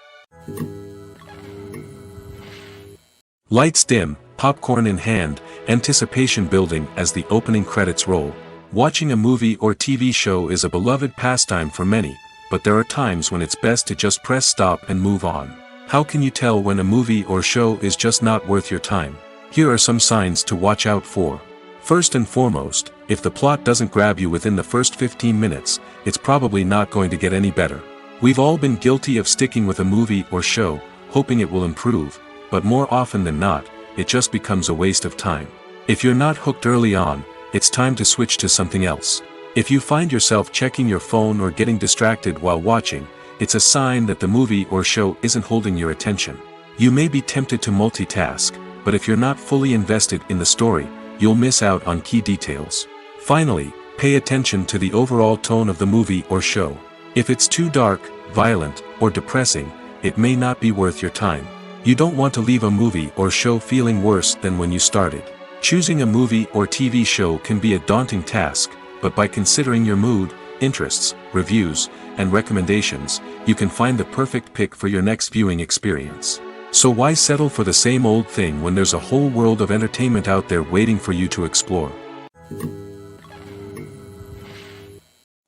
Lights dim, popcorn in hand, anticipation building as the opening credits roll. Watching a movie or TV show is a beloved pastime for many, but there are times when it's best to just press stop and move on. How can you tell when a movie or show is just not worth your time? Here are some signs to watch out for. First and foremost, if the plot doesn't grab you within the first 15 minutes, it's probably not going to get any better. We've all been guilty of sticking with a movie or show, hoping it will improve, but more often than not, it just becomes a waste of time. If you're not hooked early on, it's time to switch to something else. If you find yourself checking your phone or getting distracted while watching, it's a sign that the movie or show isn't holding your attention. You may be tempted to multitask, but if you're not fully invested in the story, you'll miss out on key details. Finally, pay attention to the overall tone of the movie or show. If it's too dark, violent, or depressing, it may not be worth your time. You don't want to leave a movie or show feeling worse than when you started. Choosing a movie or TV show can be a daunting task, but by considering your mood, interests, reviews, and recommendations, you can find the perfect pick for your next viewing experience. So why settle for the same old thing when there's a whole world of entertainment out there waiting for you to explore?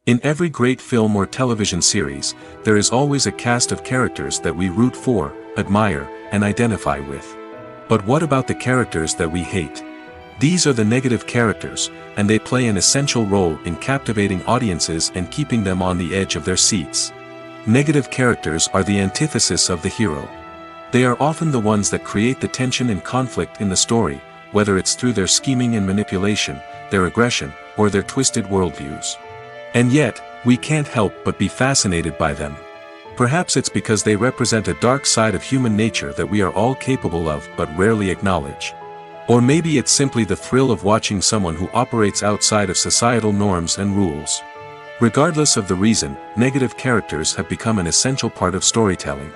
In every great film or television series, there is always a cast of characters that we root for, admire, and identify with. But what about the characters that we hate? These are the negative characters, and they play an essential role in captivating audiences and keeping them on the edge of their seats. Negative characters are the antithesis of the hero. They are often the ones that create the tension and conflict in the story, whether it's through their scheming and manipulation, their aggression, or their twisted worldviews. And yet, we can't help but be fascinated by them. Perhaps it's because they represent a dark side of human nature that we are all capable of but rarely acknowledge. Or maybe it's simply the thrill of watching someone who operates outside of societal norms and rules. Regardless of the reason, negative characters have become an essential part of storytelling.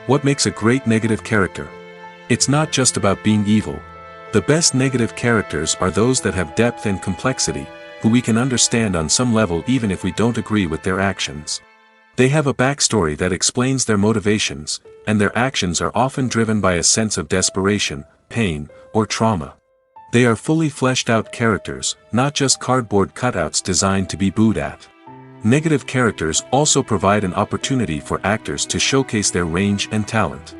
What makes a great negative character? It's not just about being evil. The best negative characters are those that have depth and complexity, who we can understand on some level even if we don't agree with their actions. They have a backstory that explains their motivations, and their actions are often driven by a sense of desperation, pain, or trauma. They are fully fleshed out characters, not just cardboard cutouts designed to be booed at. Negative characters also provide an opportunity for actors to showcase their range and talent.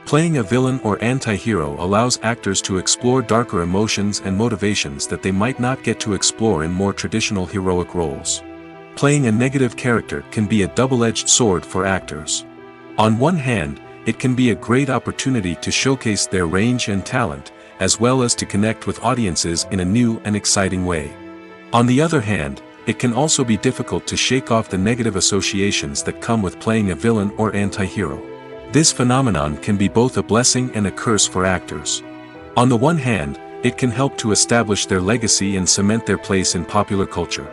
Playing a villain or anti-hero allows actors to explore darker emotions and motivations that they might not get to explore in more traditional heroic roles. Playing a negative character can be a double-edged sword for actors. On one hand, it can be a great opportunity to showcase their range and talent, as well as to connect with audiences in a new and exciting way. On the other hand, it can also be difficult to shake off the negative associations that come with playing a villain or anti-hero. This phenomenon can be both a blessing and a curse for actors. On the one hand, it can help to establish their legacy and cement their place in popular culture.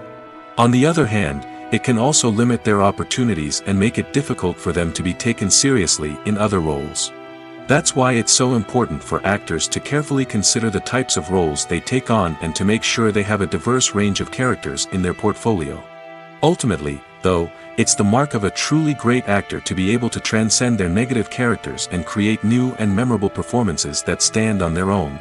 On the other hand, it can also limit their opportunities and make it difficult for them to be taken seriously in other roles. That's why it's so important for actors to carefully consider the types of roles they take on and to make sure they have a diverse range of characters in their portfolio. Ultimately, though, it's the mark of a truly great actor to be able to transcend their negative characters and create new and memorable performances that stand on their own.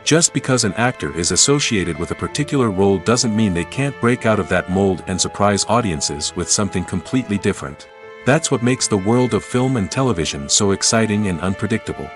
Just because an actor is associated with a particular role doesn't mean they can't break out of that mold and surprise audiences with something completely different. That's what makes the world of film and television so exciting and unpredictable.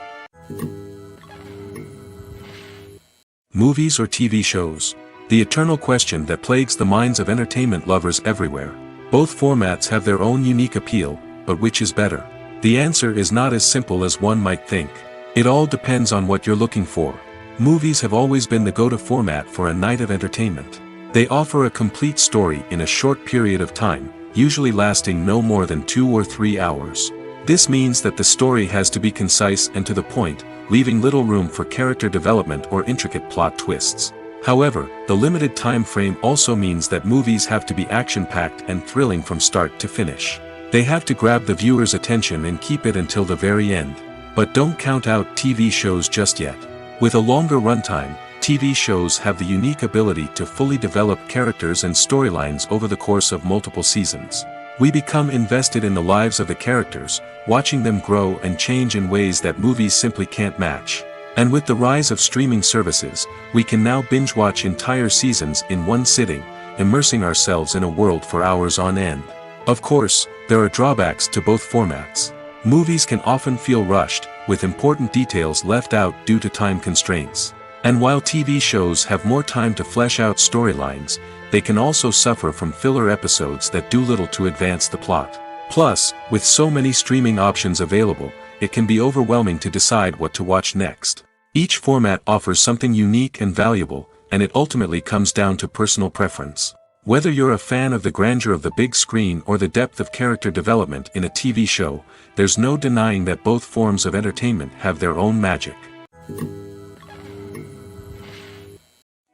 Movies or TV shows? The eternal question that plagues the minds of entertainment lovers everywhere. Both formats have their own unique appeal, but which is better? The answer is not as simple as one might think. It all depends on what you're looking for. Movies have always been the go-to format for a night of entertainment. They offer a complete story in a short period of time, usually lasting no more than 2 or 3 hours. This means that the story has to be concise and to the point, leaving little room for character development or intricate plot twists. However, the limited time frame also means that movies have to be action-packed and thrilling from start to finish. They have to grab the viewer's attention and keep it until the very end. But don't count out TV shows just yet. With a longer runtime, TV shows have the unique ability to fully develop characters and storylines over the course of multiple seasons. We become invested in the lives of the characters, watching them grow and change in ways that movies simply can't match. And with the rise of streaming services, we can now binge-watch entire seasons in one sitting, immersing ourselves in a world for hours on end. Of course, there are drawbacks to both formats. Movies can often feel rushed, with important details left out due to time constraints. And while TV shows have more time to flesh out storylines, they can also suffer from filler episodes that do little to advance the plot. Plus, with so many streaming options available, it can be overwhelming to decide what to watch next. Each format offers something unique and valuable, and it ultimately comes down to personal preference. Whether you're a fan of the grandeur of the big screen or the depth of character development in a TV show, there's no denying that both forms of entertainment have their own magic.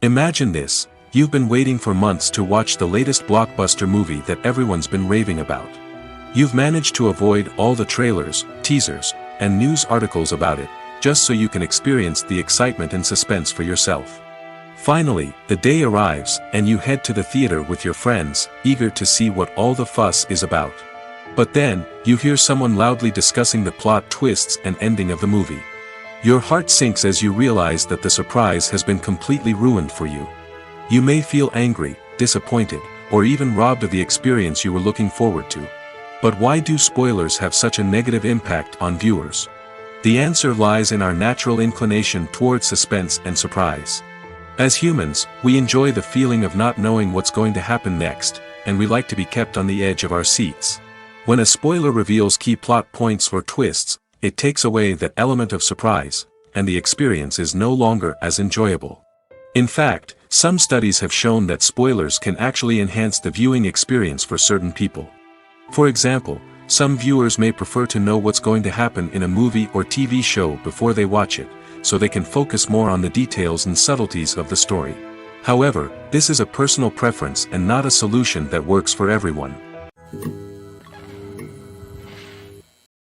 Imagine this: you've been waiting for months to watch the latest blockbuster movie that everyone's been raving about. You've managed to avoid all the trailers, teasers, and news articles about it, just so you can experience the excitement and suspense for yourself. Finally, the day arrives, and you head to the theater with your friends, eager to see what all the fuss is about. But then, you hear someone loudly discussing the plot twists and ending of the movie. Your heart sinks as you realize that the surprise has been completely ruined for you. You may feel angry, disappointed, or even robbed of the experience you were looking forward to. But why do spoilers have such a negative impact on viewers? The answer lies in our natural inclination towards suspense and surprise. As humans, we enjoy the feeling of not knowing what's going to happen next, and we like to be kept on the edge of our seats. When a spoiler reveals key plot points or twists, it takes away that element of surprise, and the experience is no longer as enjoyable. In fact, some studies have shown that spoilers can actually enhance the viewing experience for certain people. For example, some viewers may prefer to know what's going to happen in a movie or TV show before they watch it, so they can focus more on the details and subtleties of the story. However, this is a personal preference and not a solution that works for everyone.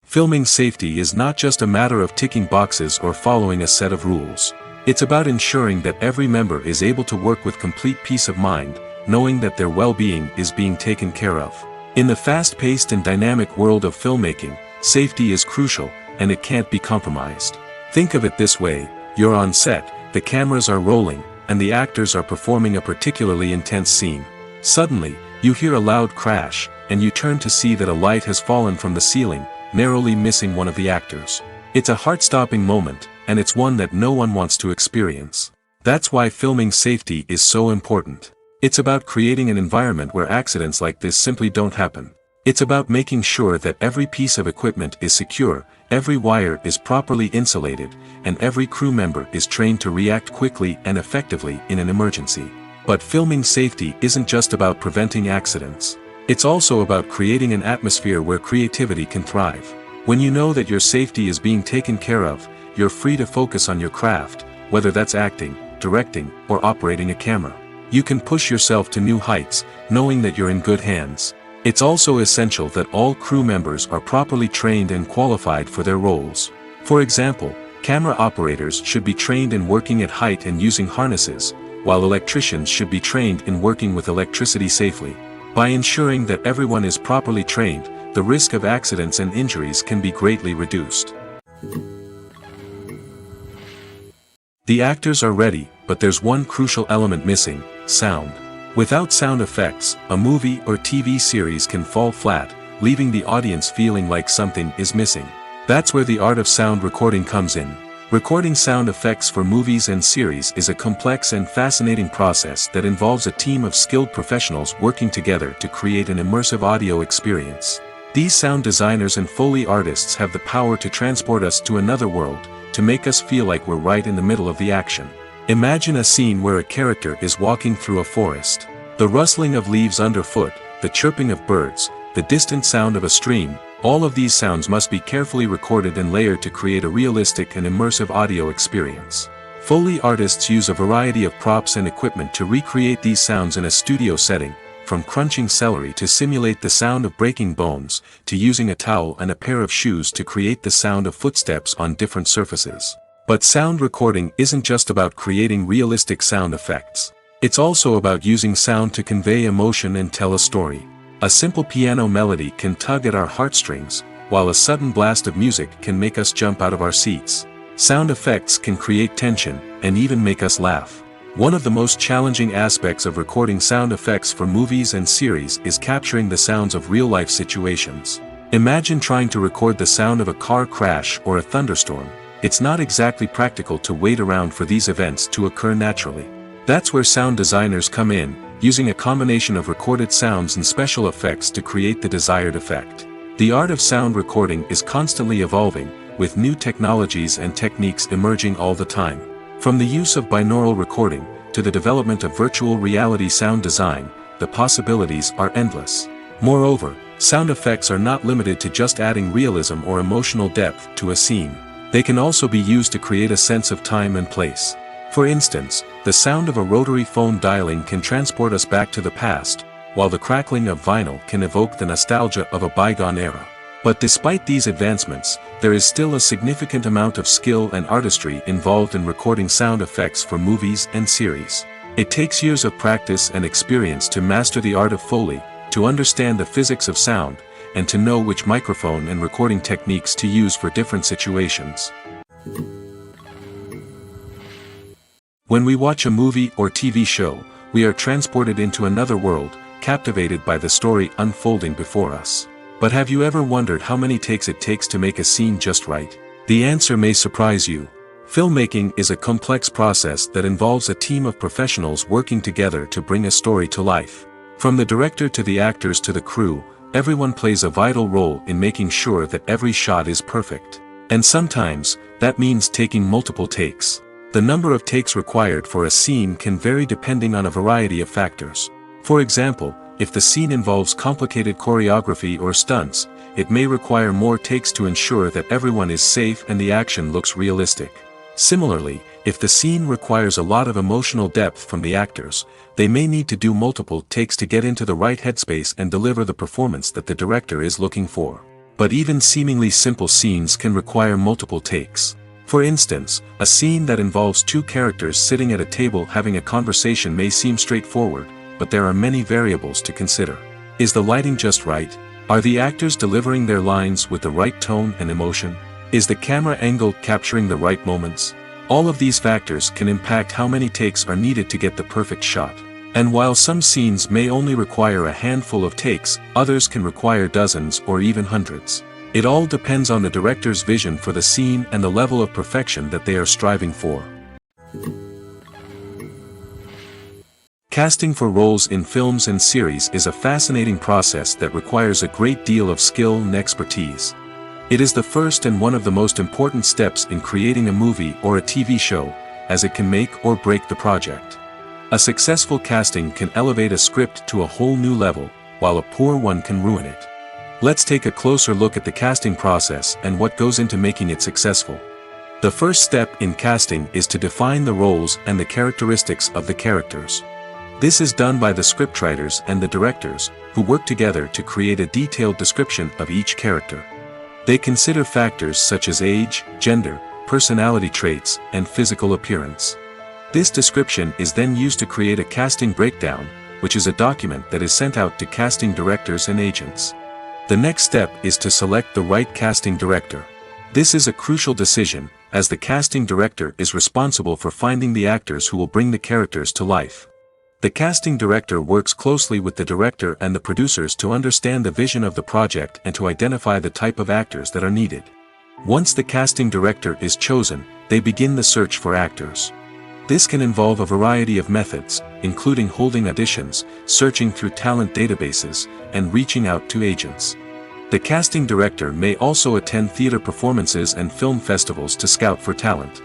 Filming safety is not just a matter of ticking boxes or following a set of rules. It's about ensuring that every member is able to work with complete peace of mind, knowing that their well-being is being taken care of. In the fast-paced and dynamic world of filmmaking, safety is crucial, and it can't be compromised. Think of it this way: you're on set, the cameras are rolling, and the actors are performing a particularly intense scene. Suddenly, you hear a loud crash, and you turn to see that a light has fallen from the ceiling, narrowly missing one of the actors. It's a heart-stopping moment, and it's one that no one wants to experience. That's why filming safety is so important. It's about creating an environment where accidents like this simply don't happen. It's about making sure that every piece of equipment is secure, every wire is properly insulated, and every crew member is trained to react quickly and effectively in an emergency. But filming safety isn't just about preventing accidents. It's also about creating an atmosphere where creativity can thrive. When you know that your safety is being taken care of, you're free to focus on your craft, whether that's acting, directing, or operating a camera. You can push yourself to new heights, knowing that you're in good hands. It's also essential that all crew members are properly trained and qualified for their roles. For example, camera operators should be trained in working at height and using harnesses, while electricians should be trained in working with electricity safely. By ensuring that everyone is properly trained, the risk of accidents and injuries can be greatly reduced. The actors are ready, but there's one crucial element missing: sound. Without sound effects, a movie or TV series can fall flat, leaving the audience feeling like something is missing. That's where the art of sound recording comes in. Recording sound effects for movies and series is a complex and fascinating process that involves a team of skilled professionals working together to create an immersive audio experience. These sound designers and Foley artists have the power to transport us to another world, to make us feel like we're right in the middle of the action. Imagine a scene where a character is walking through a forest. The rustling of leaves underfoot, the chirping of birds, the distant sound of a stream, all of these sounds must be carefully recorded and layered to create a realistic and immersive audio experience. Foley artists use a variety of props and equipment to recreate these sounds in a studio setting, from crunching celery to simulate the sound of breaking bones, to using a towel and a pair of shoes to create the sound of footsteps on different surfaces. But sound recording isn't just about creating realistic sound effects. It's also about using sound to convey emotion and tell a story. A simple piano melody can tug at our heartstrings, while a sudden blast of music can make us jump out of our seats. Sound effects can create tension, and even make us laugh. One of the most challenging aspects of recording sound effects for movies and series is capturing the sounds of real-life situations. Imagine trying to record the sound of a car crash or a thunderstorm. It's not exactly practical to wait around for these events to occur naturally. That's where sound designers come in, using a combination of recorded sounds and special effects to create the desired effect. The art of sound recording is constantly evolving, with new technologies and techniques emerging all the time. From the use of binaural recording, to the development of virtual reality sound design, the possibilities are endless. Moreover, sound effects are not limited to just adding realism or emotional depth to a scene. They can also be used to create a sense of time and place. For instance, the sound of a rotary phone dialing can transport us back to the past, while the crackling of vinyl can evoke the nostalgia of a bygone era. But despite these advancements, there is still a significant amount of skill and artistry involved in recording sound effects for movies and series. It takes years of practice and experience to master the art of Foley, to understand the physics of sound, and to know which microphone and recording techniques to use for different situations. When we watch a movie or TV show, we are transported into another world, captivated by the story unfolding before us. But have you ever wondered how many takes it takes to make a scene just right? The answer may surprise you. Filmmaking is a complex process that involves a team of professionals working together to bring a story to life. From the director to the actors to the crew, everyone plays a vital role in making sure that every shot is perfect. And sometimes, that means taking multiple takes. The number of takes required for a scene can vary depending on a variety of factors. For example, if the scene involves complicated choreography or stunts, it may require more takes to ensure that everyone is safe and the action looks realistic. Similarly, if the scene requires a lot of emotional depth from the actors, they may need to do multiple takes to get into the right headspace and deliver the performance that the director is looking for. But even seemingly simple scenes can require multiple takes. For instance, a scene that involves two characters sitting at a table having a conversation may seem straightforward, but there are many variables to consider. Is the lighting just right? Are the actors delivering their lines with the right tone and emotion? Is the camera angle capturing the right moments? All of these factors can impact how many takes are needed to get the perfect shot. And while some scenes may only require a handful of takes, others can require dozens or even hundreds. It all depends on the director's vision for the scene and the level of perfection that they are striving for. Casting for roles in films and series is a fascinating process that requires a great deal of skill and expertise. It is the first and one of the most important steps in creating a movie or a TV show, as it can make or break the project. A successful casting can elevate a script to a whole new level, while a poor one can ruin it. Let's take a closer look at the casting process and what goes into making it successful. The first step in casting is to define the roles and the characteristics of the characters. This is done by the scriptwriters and the directors, who work together to create a detailed description of each character. They consider factors such as age, gender, personality traits, and physical appearance. This description is then used to create a casting breakdown, which is a document that is sent out to casting directors and agents. The next step is to select the right casting director. This is a crucial decision, as the casting director is responsible for finding the actors who will bring the characters to life. The casting director works closely with the director and the producers to understand the vision of the project and to identify the type of actors that are needed. Once the casting director is chosen, they begin the search for actors. This can involve a variety of methods, including holding auditions, searching through talent databases, and reaching out to agents. The casting director may also attend theater performances and film festivals to scout for talent.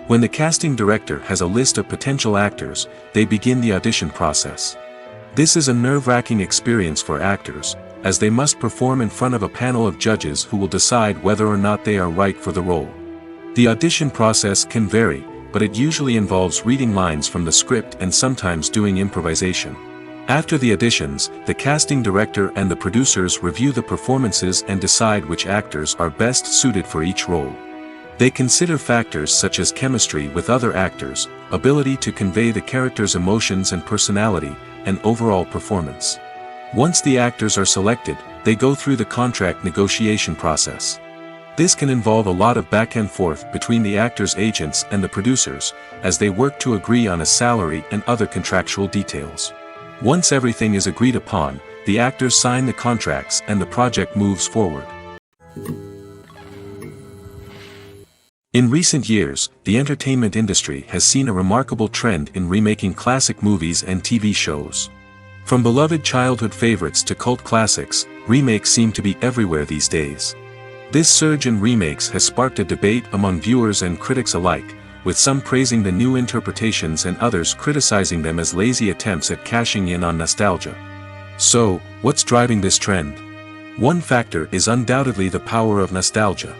When the casting director has a list of potential actors, they begin the audition process. This is a nerve-wracking experience for actors, as they must perform in front of a panel of judges who will decide whether or not they are right for the role. The audition process can vary, but it usually involves reading lines from the script and sometimes doing improvisation. After the auditions, the casting director and the producers review the performances and decide which actors are best suited for each role. They consider factors such as chemistry with other actors, ability to convey the character's emotions and personality, and overall performance. Once the actors are selected, they go through the contract negotiation process. This can involve a lot of back and forth between the actors' agents and the producers, as they work to agree on a salary and other contractual details. Once everything is agreed upon, the actors sign the contracts and the project moves forward. In recent years, the entertainment industry has seen a remarkable trend in remaking classic movies and TV shows. From beloved childhood favorites to cult classics, remakes seem to be everywhere these days. This surge in remakes has sparked a debate among viewers and critics alike, with some praising the new interpretations and others criticizing them as lazy attempts at cashing in on nostalgia. So, what's driving this trend? One factor is undoubtedly the power of nostalgia.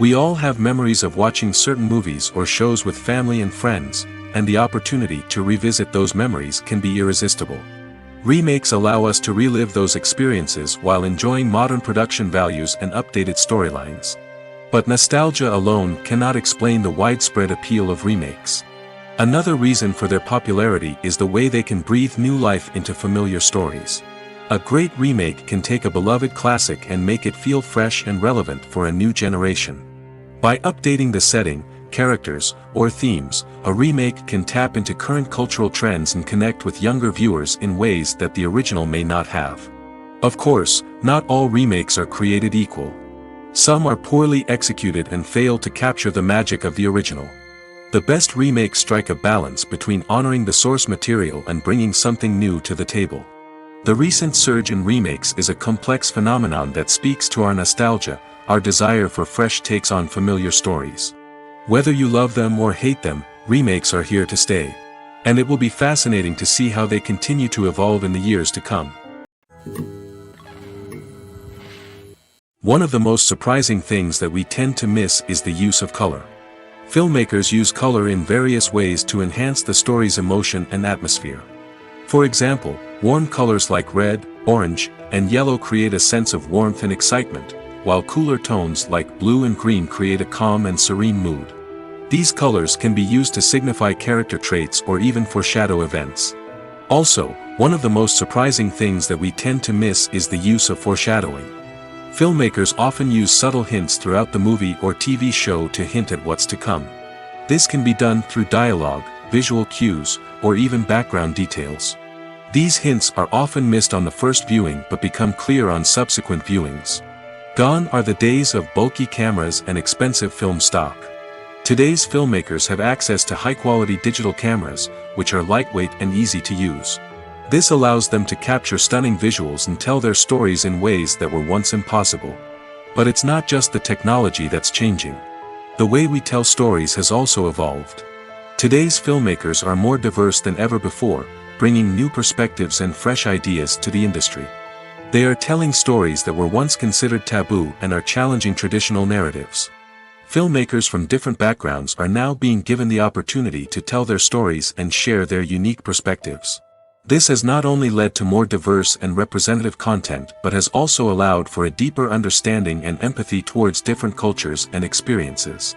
We all have memories of watching certain movies or shows with family and friends, and the opportunity to revisit those memories can be irresistible. Remakes allow us to relive those experiences while enjoying modern production values and updated storylines. But nostalgia alone cannot explain the widespread appeal of remakes. Another reason for their popularity is the way they can breathe new life into familiar stories. A great remake can take a beloved classic and make it feel fresh and relevant for a new generation. By updating the setting, characters, or themes, a remake can tap into current cultural trends and connect with younger viewers in ways that the original may not have. Of course, not all remakes are created equal. Some are poorly executed and fail to capture the magic of the original. The best remakes strike a balance between honoring the source material and bringing something new to the table. The recent surge in remakes is a complex phenomenon that speaks to our nostalgia, our desire for fresh takes on familiar stories. Whether you love them or hate them, remakes are here to stay. And it will be fascinating to see how they continue to evolve in the years to come. One of the most surprising things that we tend to miss is the use of color. Filmmakers use color in various ways to enhance the story's emotion and atmosphere. For example, warm colors like red, orange, and yellow create a sense of warmth and excitement, while cooler tones like blue and green create a calm and serene mood. These colors can be used to signify character traits or even foreshadow events. Also, one of the most surprising things that we tend to miss is the use of foreshadowing. Filmmakers often use subtle hints throughout the movie or TV show to hint at what's to come. This can be done through dialogue, visual cues, or even background details. These hints are often missed on the first viewing but become clear on subsequent viewings. Gone are the days of bulky cameras and expensive film stock. Today's filmmakers have access to high-quality digital cameras, which are lightweight and easy to use. This allows them to capture stunning visuals and tell their stories in ways that were once impossible. But it's not just the technology that's changing. The way we tell stories has also evolved. Today's filmmakers are more diverse than ever before, bringing new perspectives and fresh ideas to the industry. They are telling stories that were once considered taboo and are challenging traditional narratives. Filmmakers from different backgrounds are now being given the opportunity to tell their stories and share their unique perspectives. This has not only led to more diverse and representative content but has also allowed for a deeper understanding and empathy towards different cultures and experiences.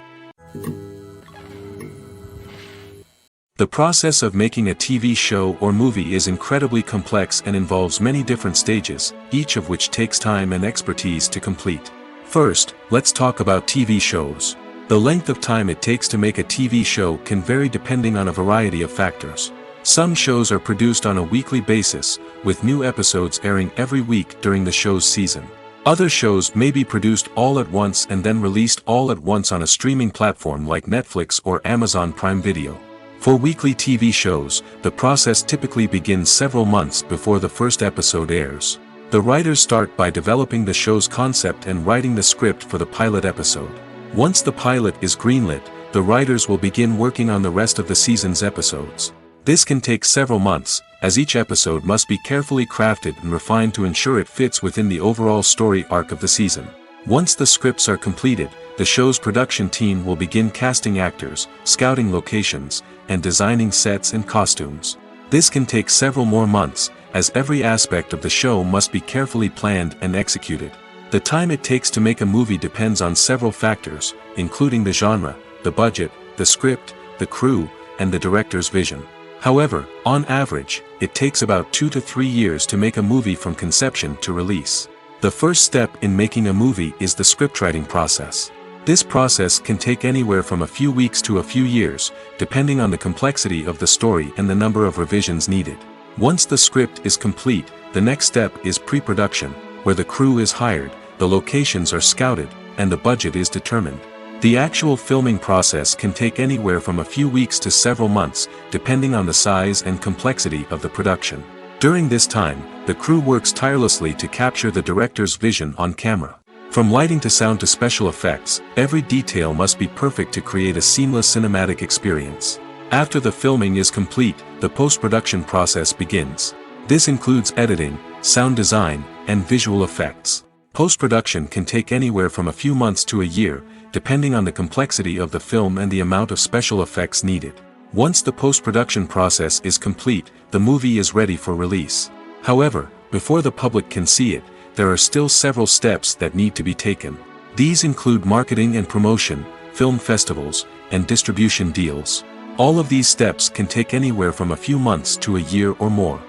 The process of making a TV show or movie is incredibly complex and involves many different stages, each of which takes time and expertise to complete. First, let's talk about TV shows. The length of time it takes to make a TV show can vary depending on a variety of factors. Some shows are produced on a weekly basis, with new episodes airing every week during the show's season. Other shows may be produced all at once and then released all at once on a streaming platform like Netflix or Amazon Prime Video. For weekly TV shows, the process typically begins several months before the first episode airs. The writers start by developing the show's concept and writing the script for the pilot episode. Once the pilot is greenlit, the writers will begin working on the rest of the season's episodes. This can take several months, as each episode must be carefully crafted and refined to ensure it fits within the overall story arc of the season. Once the scripts are completed, the show's production team will begin casting actors, scouting locations, and designing sets and costumes. This can take several more months, as every aspect of the show must be carefully planned and executed. The time it takes to make a movie depends on several factors, including the genre, the budget, the script, the crew, and the director's vision. However, on average, it takes about 2 to 3 years to make a movie from conception to release. The first step in making a movie is the scriptwriting process. This process can take anywhere from a few weeks to a few years, depending on the complexity of the story and the number of revisions needed. Once the script is complete, the next step is pre-production, where the crew is hired, the locations are scouted, and the budget is determined. The actual filming process can take anywhere from a few weeks to several months, depending on the size and complexity of the production. During this time, the crew works tirelessly to capture the director's vision on camera. From lighting to sound to special effects, every detail must be perfect to create a seamless cinematic experience. After the filming is complete, the post-production process begins. This includes editing, sound design, and visual effects. Post-production can take anywhere from a few months to a year, depending on the complexity of the film and the amount of special effects needed. Once the post-production process is complete, the movie is ready for release. However, before the public can see it, there are still several steps that need to be taken. These include marketing and promotion, film festivals, and distribution deals. All of these steps can take anywhere from a few months to a year or more.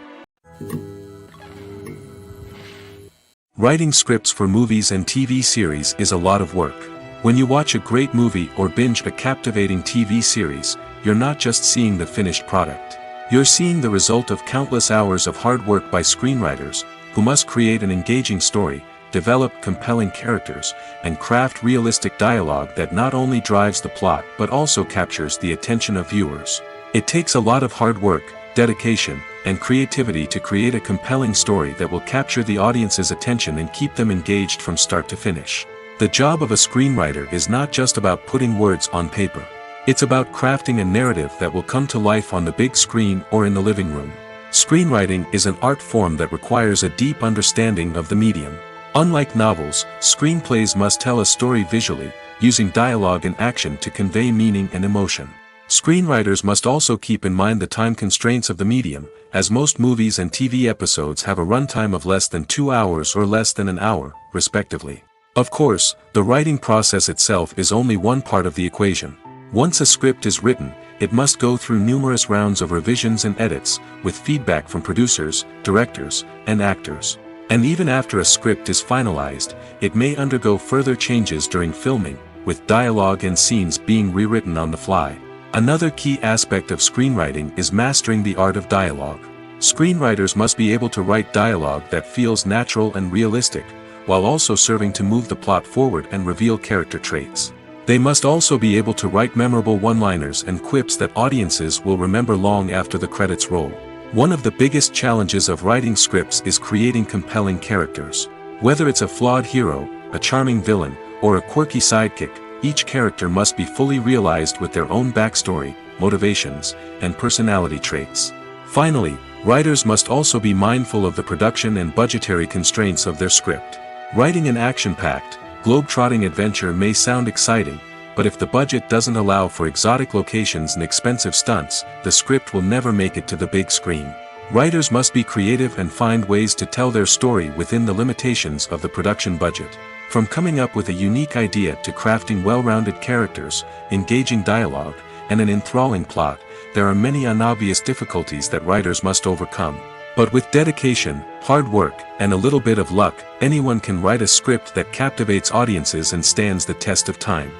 Writing scripts for movies and TV series is a lot of work. When you watch a great movie or binge a captivating TV series, you're not just seeing the finished product. You're seeing the result of countless hours of hard work by screenwriters, who must create an engaging story, develop compelling characters, and craft realistic dialogue that not only drives the plot but also captures the attention of viewers. It takes a lot of hard work, dedication, and creativity to create a compelling story that will capture the audience's attention and keep them engaged from start to finish. The job of a screenwriter is not just about putting words on paper. It's about crafting a narrative that will come to life on the big screen or in the living room. Screenwriting is an art form that requires a deep understanding of the medium. Unlike novels, screenplays must tell a story visually, using dialogue and action to convey meaning and emotion. Screenwriters must also keep in mind the time constraints of the medium, as most movies and TV episodes have a runtime of less than 2 hours or less than an hour, respectively. Of course, the writing process itself is only one part of the equation. Once a script is written, it must go through numerous rounds of revisions and edits, with feedback from producers, directors, and actors. And even after a script is finalized, it may undergo further changes during filming, with dialogue and scenes being rewritten on the fly. Another key aspect of screenwriting is mastering the art of dialogue. Screenwriters must be able to write dialogue that feels natural and realistic, while also serving to move the plot forward and reveal character traits. They must also be able to write memorable one-liners and quips that audiences will remember long after the credits roll. One of the biggest challenges of writing scripts is creating compelling characters. Whether it's a flawed hero, a charming villain, or a quirky sidekick, each character must be fully realized with their own backstory, motivations, and personality traits. Finally, writers must also be mindful of the production and budgetary constraints of their script. Writing an action-packed, globe-trotting adventure may sound exciting, but if the budget doesn't allow for exotic locations and expensive stunts, the script will never make it to the big screen. Writers must be creative and find ways to tell their story within the limitations of the production budget. From coming up with a unique idea to crafting well-rounded characters, engaging dialogue, and an enthralling plot, there are many unobvious difficulties that writers must overcome. But with dedication, hard work, and a little bit of luck, anyone can write a script that captivates audiences and stands the test of time.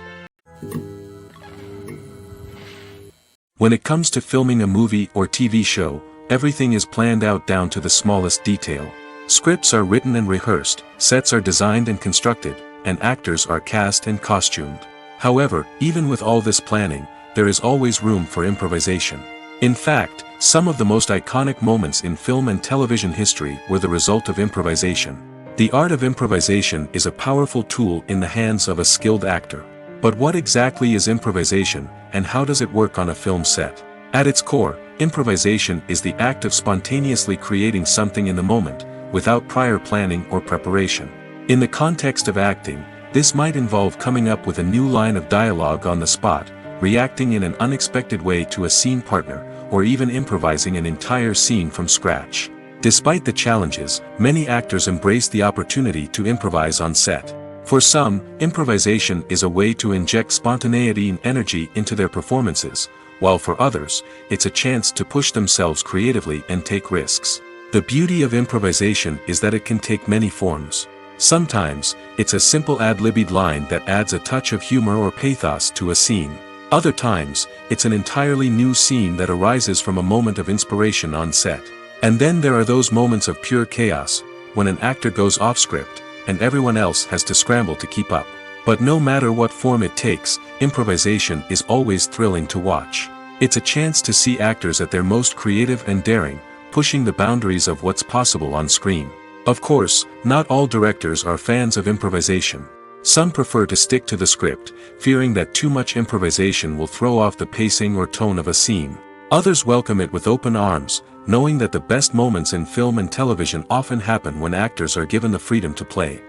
When it comes to filming a movie or TV show, everything is planned out down to the smallest detail. Scripts are written and rehearsed, sets are designed and constructed, and actors are cast and costumed. However, even with all this planning, there is always room for improvisation. In fact, some of the most iconic moments in film and television history were the result of improvisation. The art of improvisation is a powerful tool in the hands of a skilled actor. But what exactly is improvisation, and how does it work on a film set? At its core, improvisation is the act of spontaneously creating something in the moment, without prior planning or preparation. In the context of acting, This might involve coming up with a new line of dialogue on the spot, reacting in an unexpected way to a scene partner, or even improvising an entire scene from scratch. Despite the challenges, many actors embrace the opportunity to improvise on set. For some, improvisation is a way to inject spontaneity and energy into their performances, while for others, it's a chance to push themselves creatively and take risks. The beauty of improvisation is that it can take many forms. Sometimes, it's a simple ad-libbed line that adds a touch of humor or pathos to a scene. Other times, it's an entirely new scene that arises from a moment of inspiration on set. And then there are those moments of pure chaos, when an actor goes off script, and everyone else has to scramble to keep up. But no matter what form it takes, improvisation is always thrilling to watch. It's a chance to see actors at their most creative and daring, pushing the boundaries of what's possible on screen. Of course, not all directors are fans of improvisation. Some prefer to stick to the script, fearing that too much improvisation will throw off the pacing or tone of a scene. Others welcome it with open arms, knowing that the best moments in film and television often happen when actors are given the freedom to play.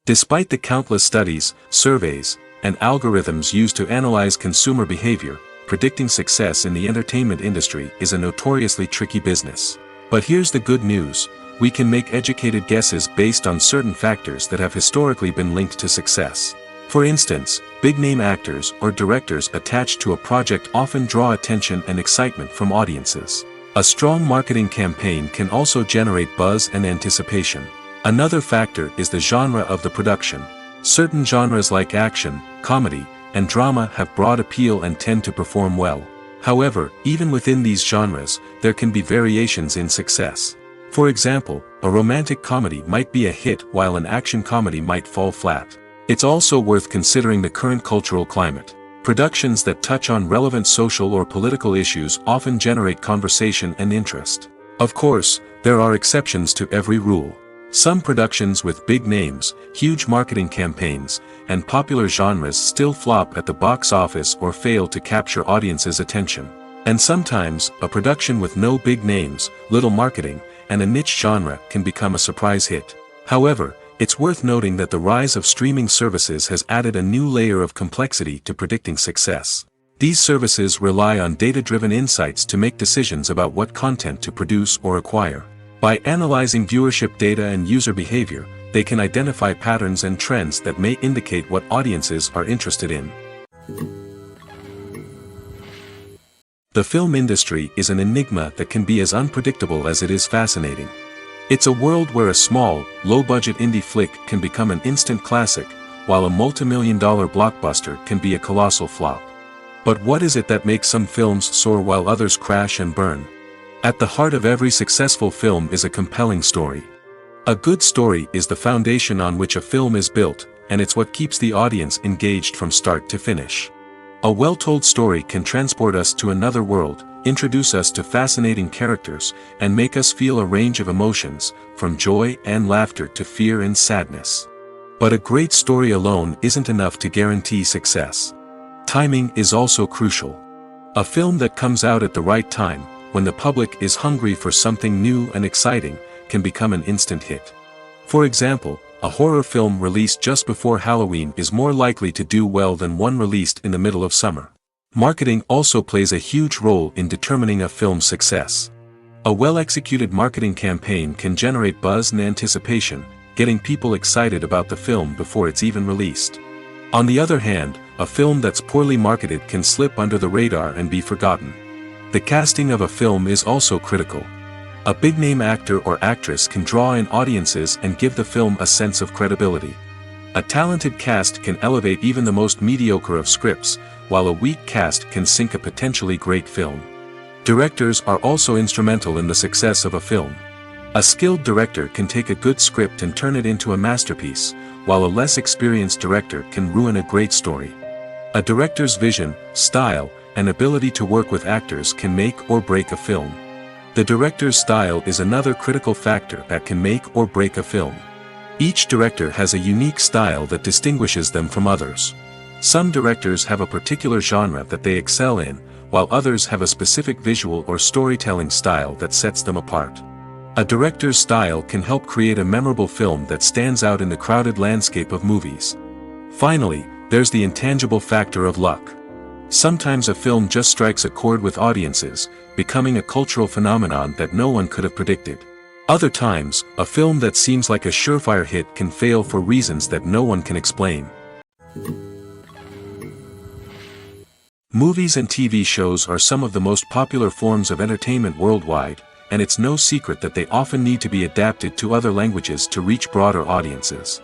Despite the countless studies, surveys, and algorithms used to analyze consumer behavior, predicting success in the entertainment industry is a notoriously tricky business. But here's the good news: we can make educated guesses based on certain factors that have historically been linked to success. For instance, big-name actors or directors attached to a project often draw attention and excitement from audiences. A strong marketing campaign can also generate buzz and anticipation. Another factor is the genre of the production. Certain genres like action, comedy, and drama have broad appeal and tend to perform well. However, even within these genres, there can be variations in success. For example, a romantic comedy might be a hit while an action comedy might fall flat. It's also worth considering the current cultural climate. Productions that touch on relevant social or political issues often generate conversation and interest. Of course, there are exceptions to every rule. Some productions with big names, huge marketing campaigns, and popular genres still flop at the box office or fail to capture audiences' attention. And sometimes, a production with no big names, little marketing, and a niche genre can become a surprise hit. However, it's worth noting that the rise of streaming services has added a new layer of complexity to predicting success. These services rely on data-driven insights to make decisions about what content to produce or acquire. By analyzing viewership data and user behavior, they can identify patterns and trends that may indicate what audiences are interested in. The film industry is an enigma that can be as unpredictable as it is fascinating. It's a world where a small, low-budget indie flick can become an instant classic, while a multi-million-dollar blockbuster can be a colossal flop. But what is it that makes some films soar while others crash and burn? At the heart of every successful film is a compelling story. A good story is the foundation on which a film is built, and it's what keeps the audience engaged from start to finish. A well-told story can transport us to another world, introduce us to fascinating characters, and make us feel a range of emotions, from joy and laughter to fear and sadness. But a great story alone isn't enough to guarantee success. Timing is also crucial. A film that comes out at the right time, when the public is hungry for something new and exciting, can become an instant hit. For example, a horror film released just before Halloween is more likely to do well than one released in the middle of summer. Marketing also plays a huge role in determining a film's success. A well-executed marketing campaign can generate buzz and anticipation, getting people excited about the film before it's even released. On the other hand, a film that's poorly marketed can slip under the radar and be forgotten. The casting of a film is also critical. A big-name actor or actress can draw in audiences and give the film a sense of credibility. A talented cast can elevate even the most mediocre of scripts, while a weak cast can sink a potentially great film. Directors are also instrumental in the success of a film. A skilled director can take a good script and turn it into a masterpiece, while a less experienced director can ruin a great story. A director's vision, style, and ability to work with actors can make or break a film. The director's style is another critical factor that can make or break a film. Each director has a unique style that distinguishes them from others. Some directors have a particular genre that they excel in, while others have a specific visual or storytelling style that sets them apart. A director's style can help create a memorable film that stands out in the crowded landscape of movies. Finally, there's the intangible factor of luck. Sometimes a film just strikes a chord with audiences, becoming a cultural phenomenon that no one could have predicted. Other times, a film that seems like a surefire hit can fail for reasons that no one can explain. Movies and TV shows are some of the most popular forms of entertainment worldwide, and it's no secret that they often need to be adapted to other languages to reach broader audiences.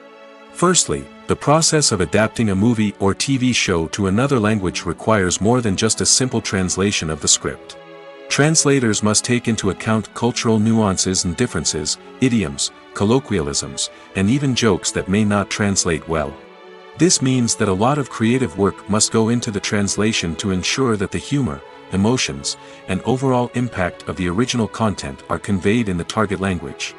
Firstly, the process of adapting a movie or TV show to another language requires more than just a simple translation of the script. Translators must take into account cultural nuances and differences, idioms, colloquialisms, and even jokes that may not translate well. This means that a lot of creative work must go into the translation to ensure that the humor, emotions, and overall impact of the original content are conveyed in the target language.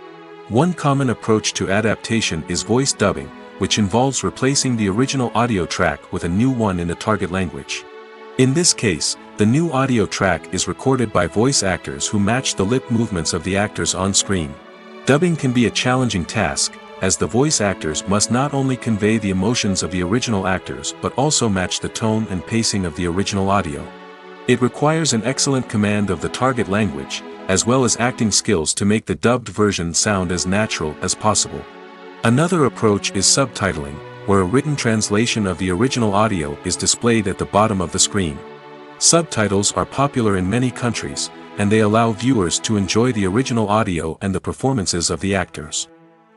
One common approach to adaptation is voice dubbing, which involves replacing the original audio track with a new one in the target language. In this case, the new audio track is recorded by voice actors who match the lip movements of the actors on screen. Dubbing can be a challenging task, as the voice actors must not only convey the emotions of the original actors but also match the tone and pacing of the original audio. It requires an excellent command of the target language, as well as acting skills to make the dubbed version sound as natural as possible. Another approach is subtitling, where a written translation of the original audio is displayed at the bottom of the screen. Subtitles are popular in many countries, and they allow viewers to enjoy the original audio and the performances of the actors.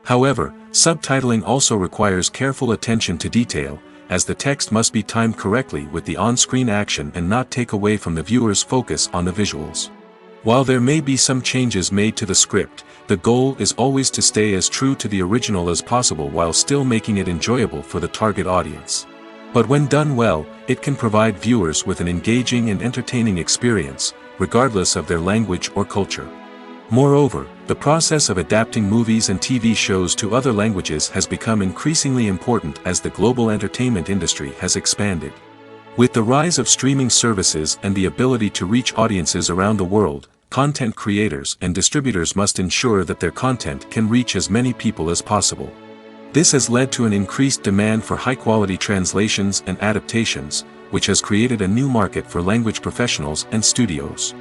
However, subtitling also requires careful attention to detail, as the text must be timed correctly with the on-screen action and not take away from the viewer's focus on the visuals. While there may be some changes made to the script, the goal is always to stay as true to the original as possible while still making it enjoyable for the target audience. But when done well, it can provide viewers with an engaging and entertaining experience, regardless of their language or culture. Moreover, the process of adapting movies and TV shows to other languages has become increasingly important as the global entertainment industry has expanded. With the rise of streaming services and the ability to reach audiences around the world, content creators and distributors must ensure that their content can reach as many people as possible. This has led to an increased demand for high-quality translations and adaptations, which has created a new market for language professionals and studios.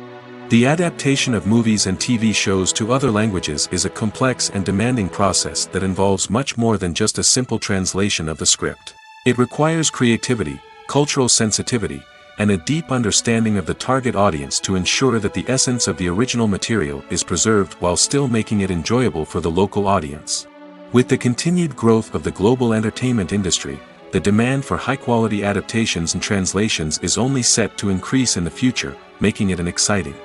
The adaptation of movies and TV shows to other languages is a complex and demanding process that involves much more than just a simple translation of the script. It requires creativity, cultural sensitivity, and a deep understanding of the target audience to ensure that the essence of the original material is preserved while still making it enjoyable for the local audience. With the continued growth of the global entertainment industry, the demand for high-quality adaptations and translations is only set to increase in the future, making it an exciting.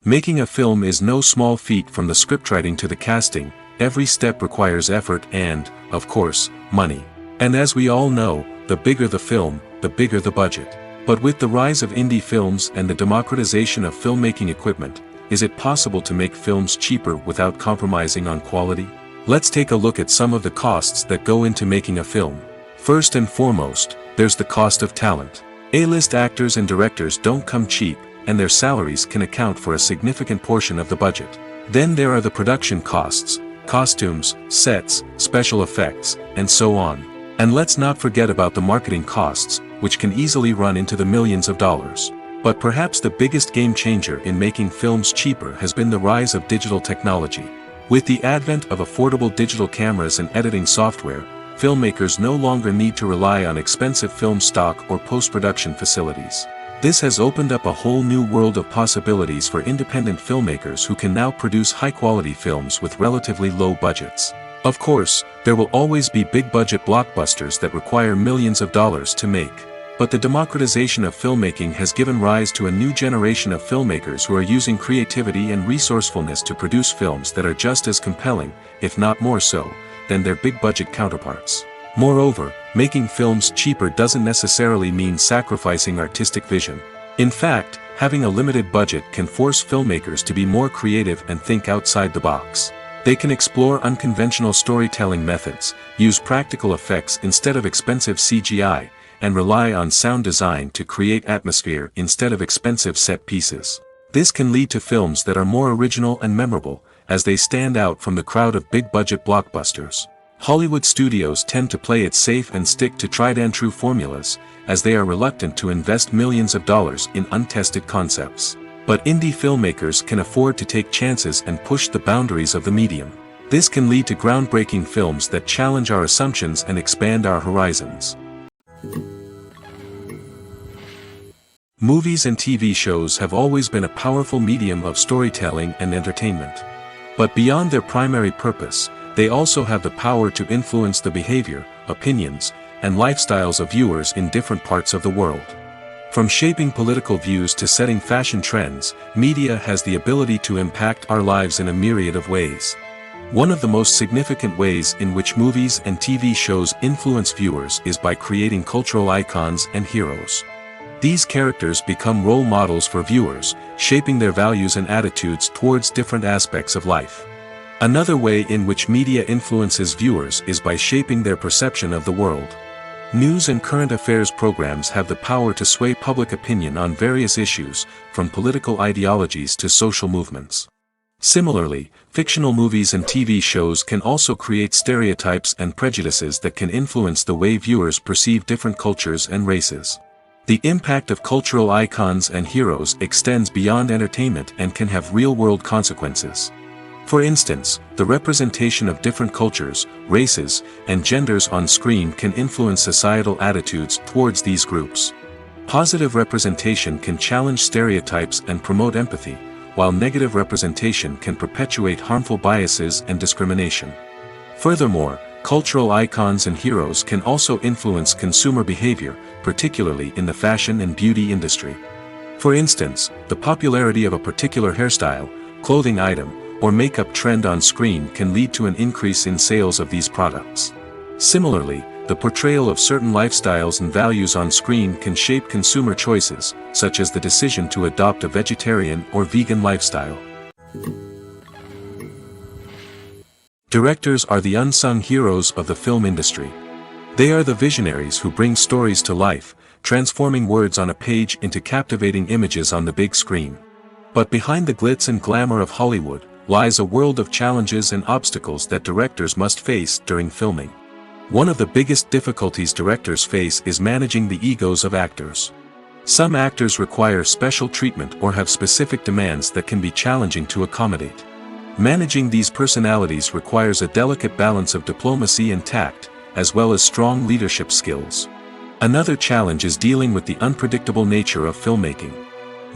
Making a film is no small feat. From the scriptwriting to the casting, every step requires effort and, of course, money. And as we all know, the bigger the film, the bigger the budget. But with the rise of indie films and the democratization of filmmaking equipment, is it possible to make films cheaper without compromising on quality? Let's take a look at some of the costs that go into making a film. First and foremost, there's the cost of talent. A-list actors and directors don't come cheap, and their salaries can account for a significant portion of the budget. Then there are the production costs, costumes, sets, special effects, and so on. And let's not forget about the marketing costs, which can easily run into the millions of dollars. But perhaps the biggest game changer in making films cheaper has been the rise of digital technology. With the advent of affordable digital cameras and editing software, filmmakers no longer need to rely on expensive film stock or post-production facilities. This has opened up a whole new world of possibilities for independent filmmakers who can now produce high-quality films with relatively low budgets. Of course, there will always be big-budget blockbusters that require millions of dollars to make. But the democratization of filmmaking has given rise to a new generation of filmmakers who are using creativity and resourcefulness to produce films that are just as compelling, if not more so, than their big-budget counterparts. Moreover, making films cheaper doesn't necessarily mean sacrificing artistic vision. In fact, having a limited budget can force filmmakers to be more creative and think outside the box. They can explore unconventional storytelling methods, use practical effects instead of expensive CGI, and rely on sound design to create atmosphere instead of expensive set pieces. This can lead to films that are more original and memorable, as they stand out from the crowd of big-budget blockbusters. Hollywood studios tend to play it safe and stick to tried-and-true formulas, as they are reluctant to invest millions of dollars in untested concepts. But indie filmmakers can afford to take chances and push the boundaries of the medium. This can lead to groundbreaking films that challenge our assumptions and expand our horizons. Movies and TV shows have always been a powerful medium of storytelling and entertainment. But beyond their primary purpose, they also have the power to influence the behavior, opinions, and lifestyles of viewers in different parts of the world. From shaping political views to setting fashion trends, media has the ability to impact our lives in a myriad of ways. One of the most significant ways in which movies and TV shows influence viewers is by creating cultural icons and heroes. These characters become role models for viewers, shaping their values and attitudes towards different aspects of life. Another way in which media influences viewers is by shaping their perception of the world. News and current affairs programs have the power to sway public opinion on various issues, from political ideologies to social movements. Similarly, fictional movies and TV shows can also create stereotypes and prejudices that can influence the way viewers perceive different cultures and races. The impact of cultural icons and heroes extends beyond entertainment and can have real-world consequences. For instance, the representation of different cultures, races, and genders on screen can influence societal attitudes towards these groups. Positive representation can challenge stereotypes and promote empathy, while negative representation can perpetuate harmful biases and discrimination. Furthermore, cultural icons and heroes can also influence consumer behavior, particularly in the fashion and beauty industry. For instance, the popularity of a particular hairstyle, clothing item, or makeup trend on screen can lead to an increase in sales of these products. Similarly, the portrayal of certain lifestyles and values on screen can shape consumer choices, such as the decision to adopt a vegetarian or vegan lifestyle. Directors are the unsung heroes of the film industry. They are the visionaries who bring stories to life, transforming words on a page into captivating images on the big screen. But behind the glitz and glamour of Hollywood lies a world of challenges and obstacles that directors must face during filming. One of the biggest difficulties directors face is managing the egos of actors. Some actors require special treatment or have specific demands that can be challenging to accommodate. Managing these personalities requires a delicate balance of diplomacy and tact, as well as strong leadership skills. Another challenge is dealing with the unpredictable nature of filmmaking.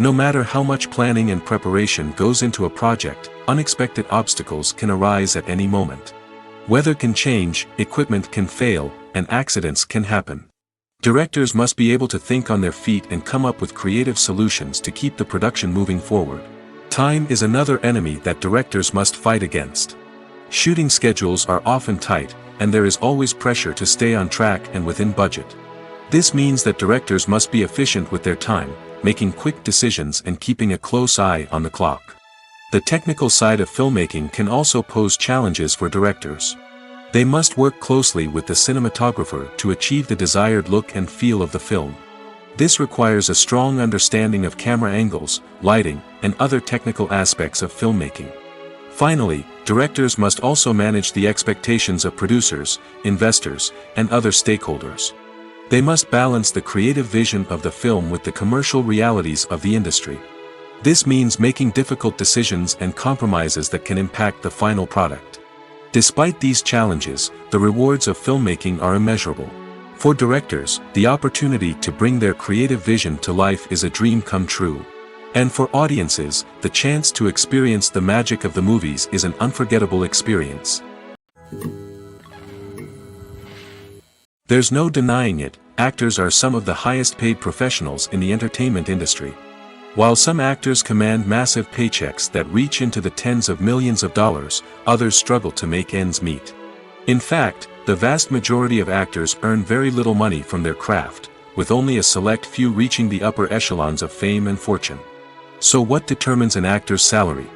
No matter how much planning and preparation goes into a project, unexpected obstacles can arise at any moment. Weather can change, equipment can fail, and accidents can happen. Directors must be able to think on their feet and come up with creative solutions to keep the production moving forward. Time is another enemy that directors must fight against. Shooting schedules are often tight, and there is always pressure to stay on track and within budget. This means that directors must be efficient with their time, making quick decisions and keeping a close eye on the clock. The technical side of filmmaking can also pose challenges for directors. They must work closely with the cinematographer to achieve the desired look and feel of the film. This requires a strong understanding of camera angles, lighting, and other technical aspects of filmmaking. Finally, directors must also manage the expectations of producers, investors, and other stakeholders. They must balance the creative vision of the film with the commercial realities of the industry. This means making difficult decisions and compromises that can impact the final product. Despite these challenges, the rewards of filmmaking are immeasurable. For directors, the opportunity to bring their creative vision to life is a dream come true. And for audiences, the chance to experience the magic of the movies is an unforgettable experience. There's no denying it, actors are some of the highest paid professionals in the entertainment industry. While some actors command massive paychecks that reach into the tens of millions of dollars, others struggle to make ends meet. In fact, the vast majority of actors earn very little money from their craft, with only a select few reaching the upper echelons of fame and fortune. So what determines an actor's salary?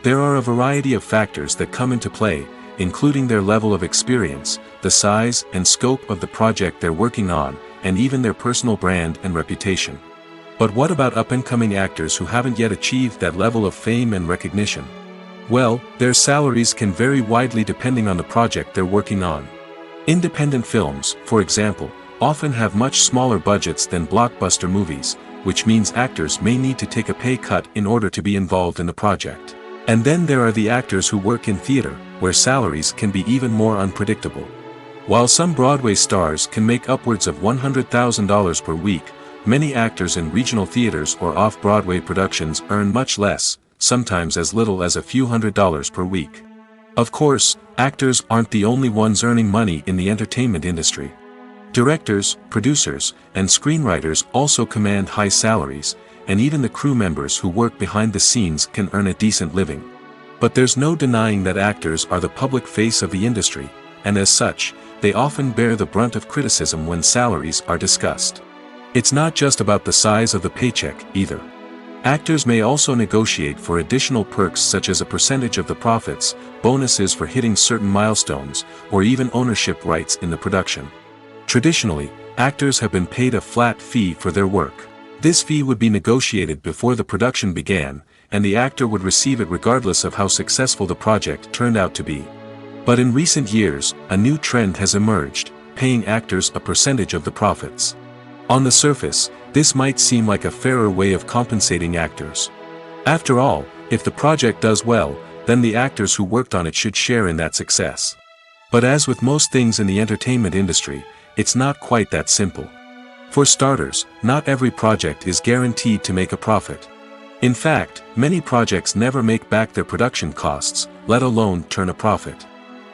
There are a variety of factors that come into play, including their level of experience, the size and scope of the project they're working on, and even their personal brand and reputation. But what about up-and-coming actors who haven't yet achieved that level of fame and recognition? Well, their salaries can vary widely depending on the project they're working on. Independent films, for example, often have much smaller budgets than blockbuster movies, which means actors may need to take a pay cut in order to be involved in the project. And then there are the actors who work in theater, where salaries can be even more unpredictable. While some Broadway stars can make upwards of $100,000 per week, many actors in regional theaters or off-Broadway productions earn much less, sometimes as little as a few $100s per week. Of course, actors aren't the only ones earning money in the entertainment industry. Directors, producers, and screenwriters also command high salaries, and even the crew members who work behind the scenes can earn a decent living. But there's no denying that actors are the public face of the industry, and as such, they often bear the brunt of criticism when salaries are discussed. It's not just about the size of the paycheck, either. Actors may also negotiate for additional perks such as a percentage of the profits, bonuses for hitting certain milestones, or even ownership rights in the production. Traditionally, actors have been paid a flat fee for their work. This fee would be negotiated before the production began, and the actor would receive it regardless of how successful the project turned out to be. But in recent years, a new trend has emerged, paying actors a percentage of the profits. On the surface, this might seem like a fairer way of compensating actors. After all, if the project does well, then the actors who worked on it should share in that success. But as with most things in the entertainment industry, it's not quite that simple. For starters, not every project is guaranteed to make a profit. In fact, many projects never make back their production costs, let alone turn a profit.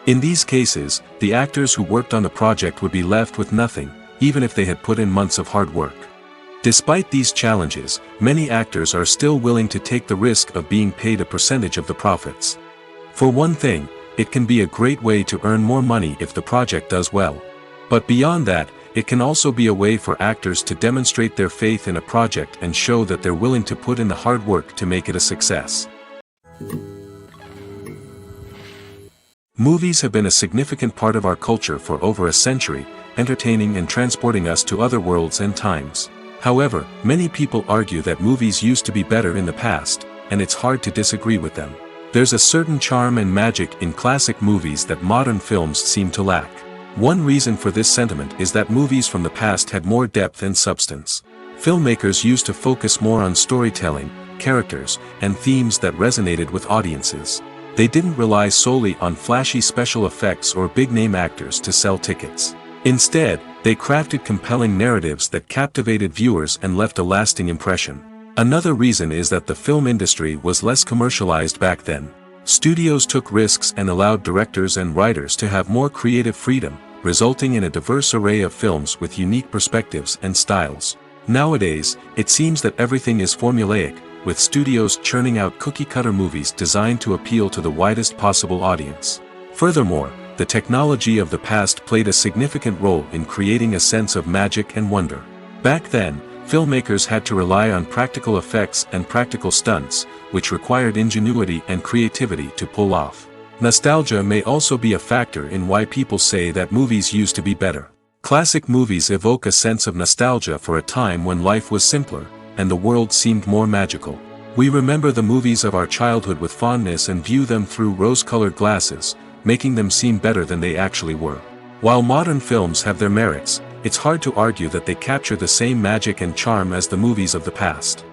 In these cases, the actors who worked on the project would be left with nothing, even if they had put in months of hard work. Despite these challenges, many actors are still willing to take the risk of being paid a percentage of the profits. For one thing, it can be a great way to earn more money if the project does well. But beyond that, it can also be a way for actors to demonstrate their faith in a project and show that they're willing to put in the hard work to make it a success. Movies have been a significant part of our culture for over a century, entertaining and transporting us to other worlds and times. However, many people argue that movies used to be better in the past, and it's hard to disagree with them. There's a certain charm and magic in classic movies that modern films seem to lack. One reason for this sentiment is that movies from the past had more depth and substance. Filmmakers used to focus more on storytelling, characters, and themes that resonated with audiences. They didn't rely solely on flashy special effects or big-name actors to sell tickets. Instead, they crafted compelling narratives that captivated viewers and left a lasting impression. Another reason is that the film industry was less commercialized back then. Studios took risks and allowed directors and writers to have more creative freedom, resulting in a diverse array of films with unique perspectives and styles. Nowadays, it seems that everything is formulaic, with studios churning out cookie-cutter movies designed to appeal to the widest possible audience. Furthermore, the technology of the past played a significant role in creating a sense of magic and wonder. Back then, filmmakers had to rely on practical effects and practical stunts, which required ingenuity and creativity to pull off. Nostalgia may also be a factor in why people say that movies used to be better. Classic movies evoke a sense of nostalgia for a time when life was simpler, and the world seemed more magical. We remember the movies of our childhood with fondness and view them through rose-colored glasses, making them seem better than they actually were. While modern films have their merits, it's hard to argue that they capture the same magic and charm as the movies of the past.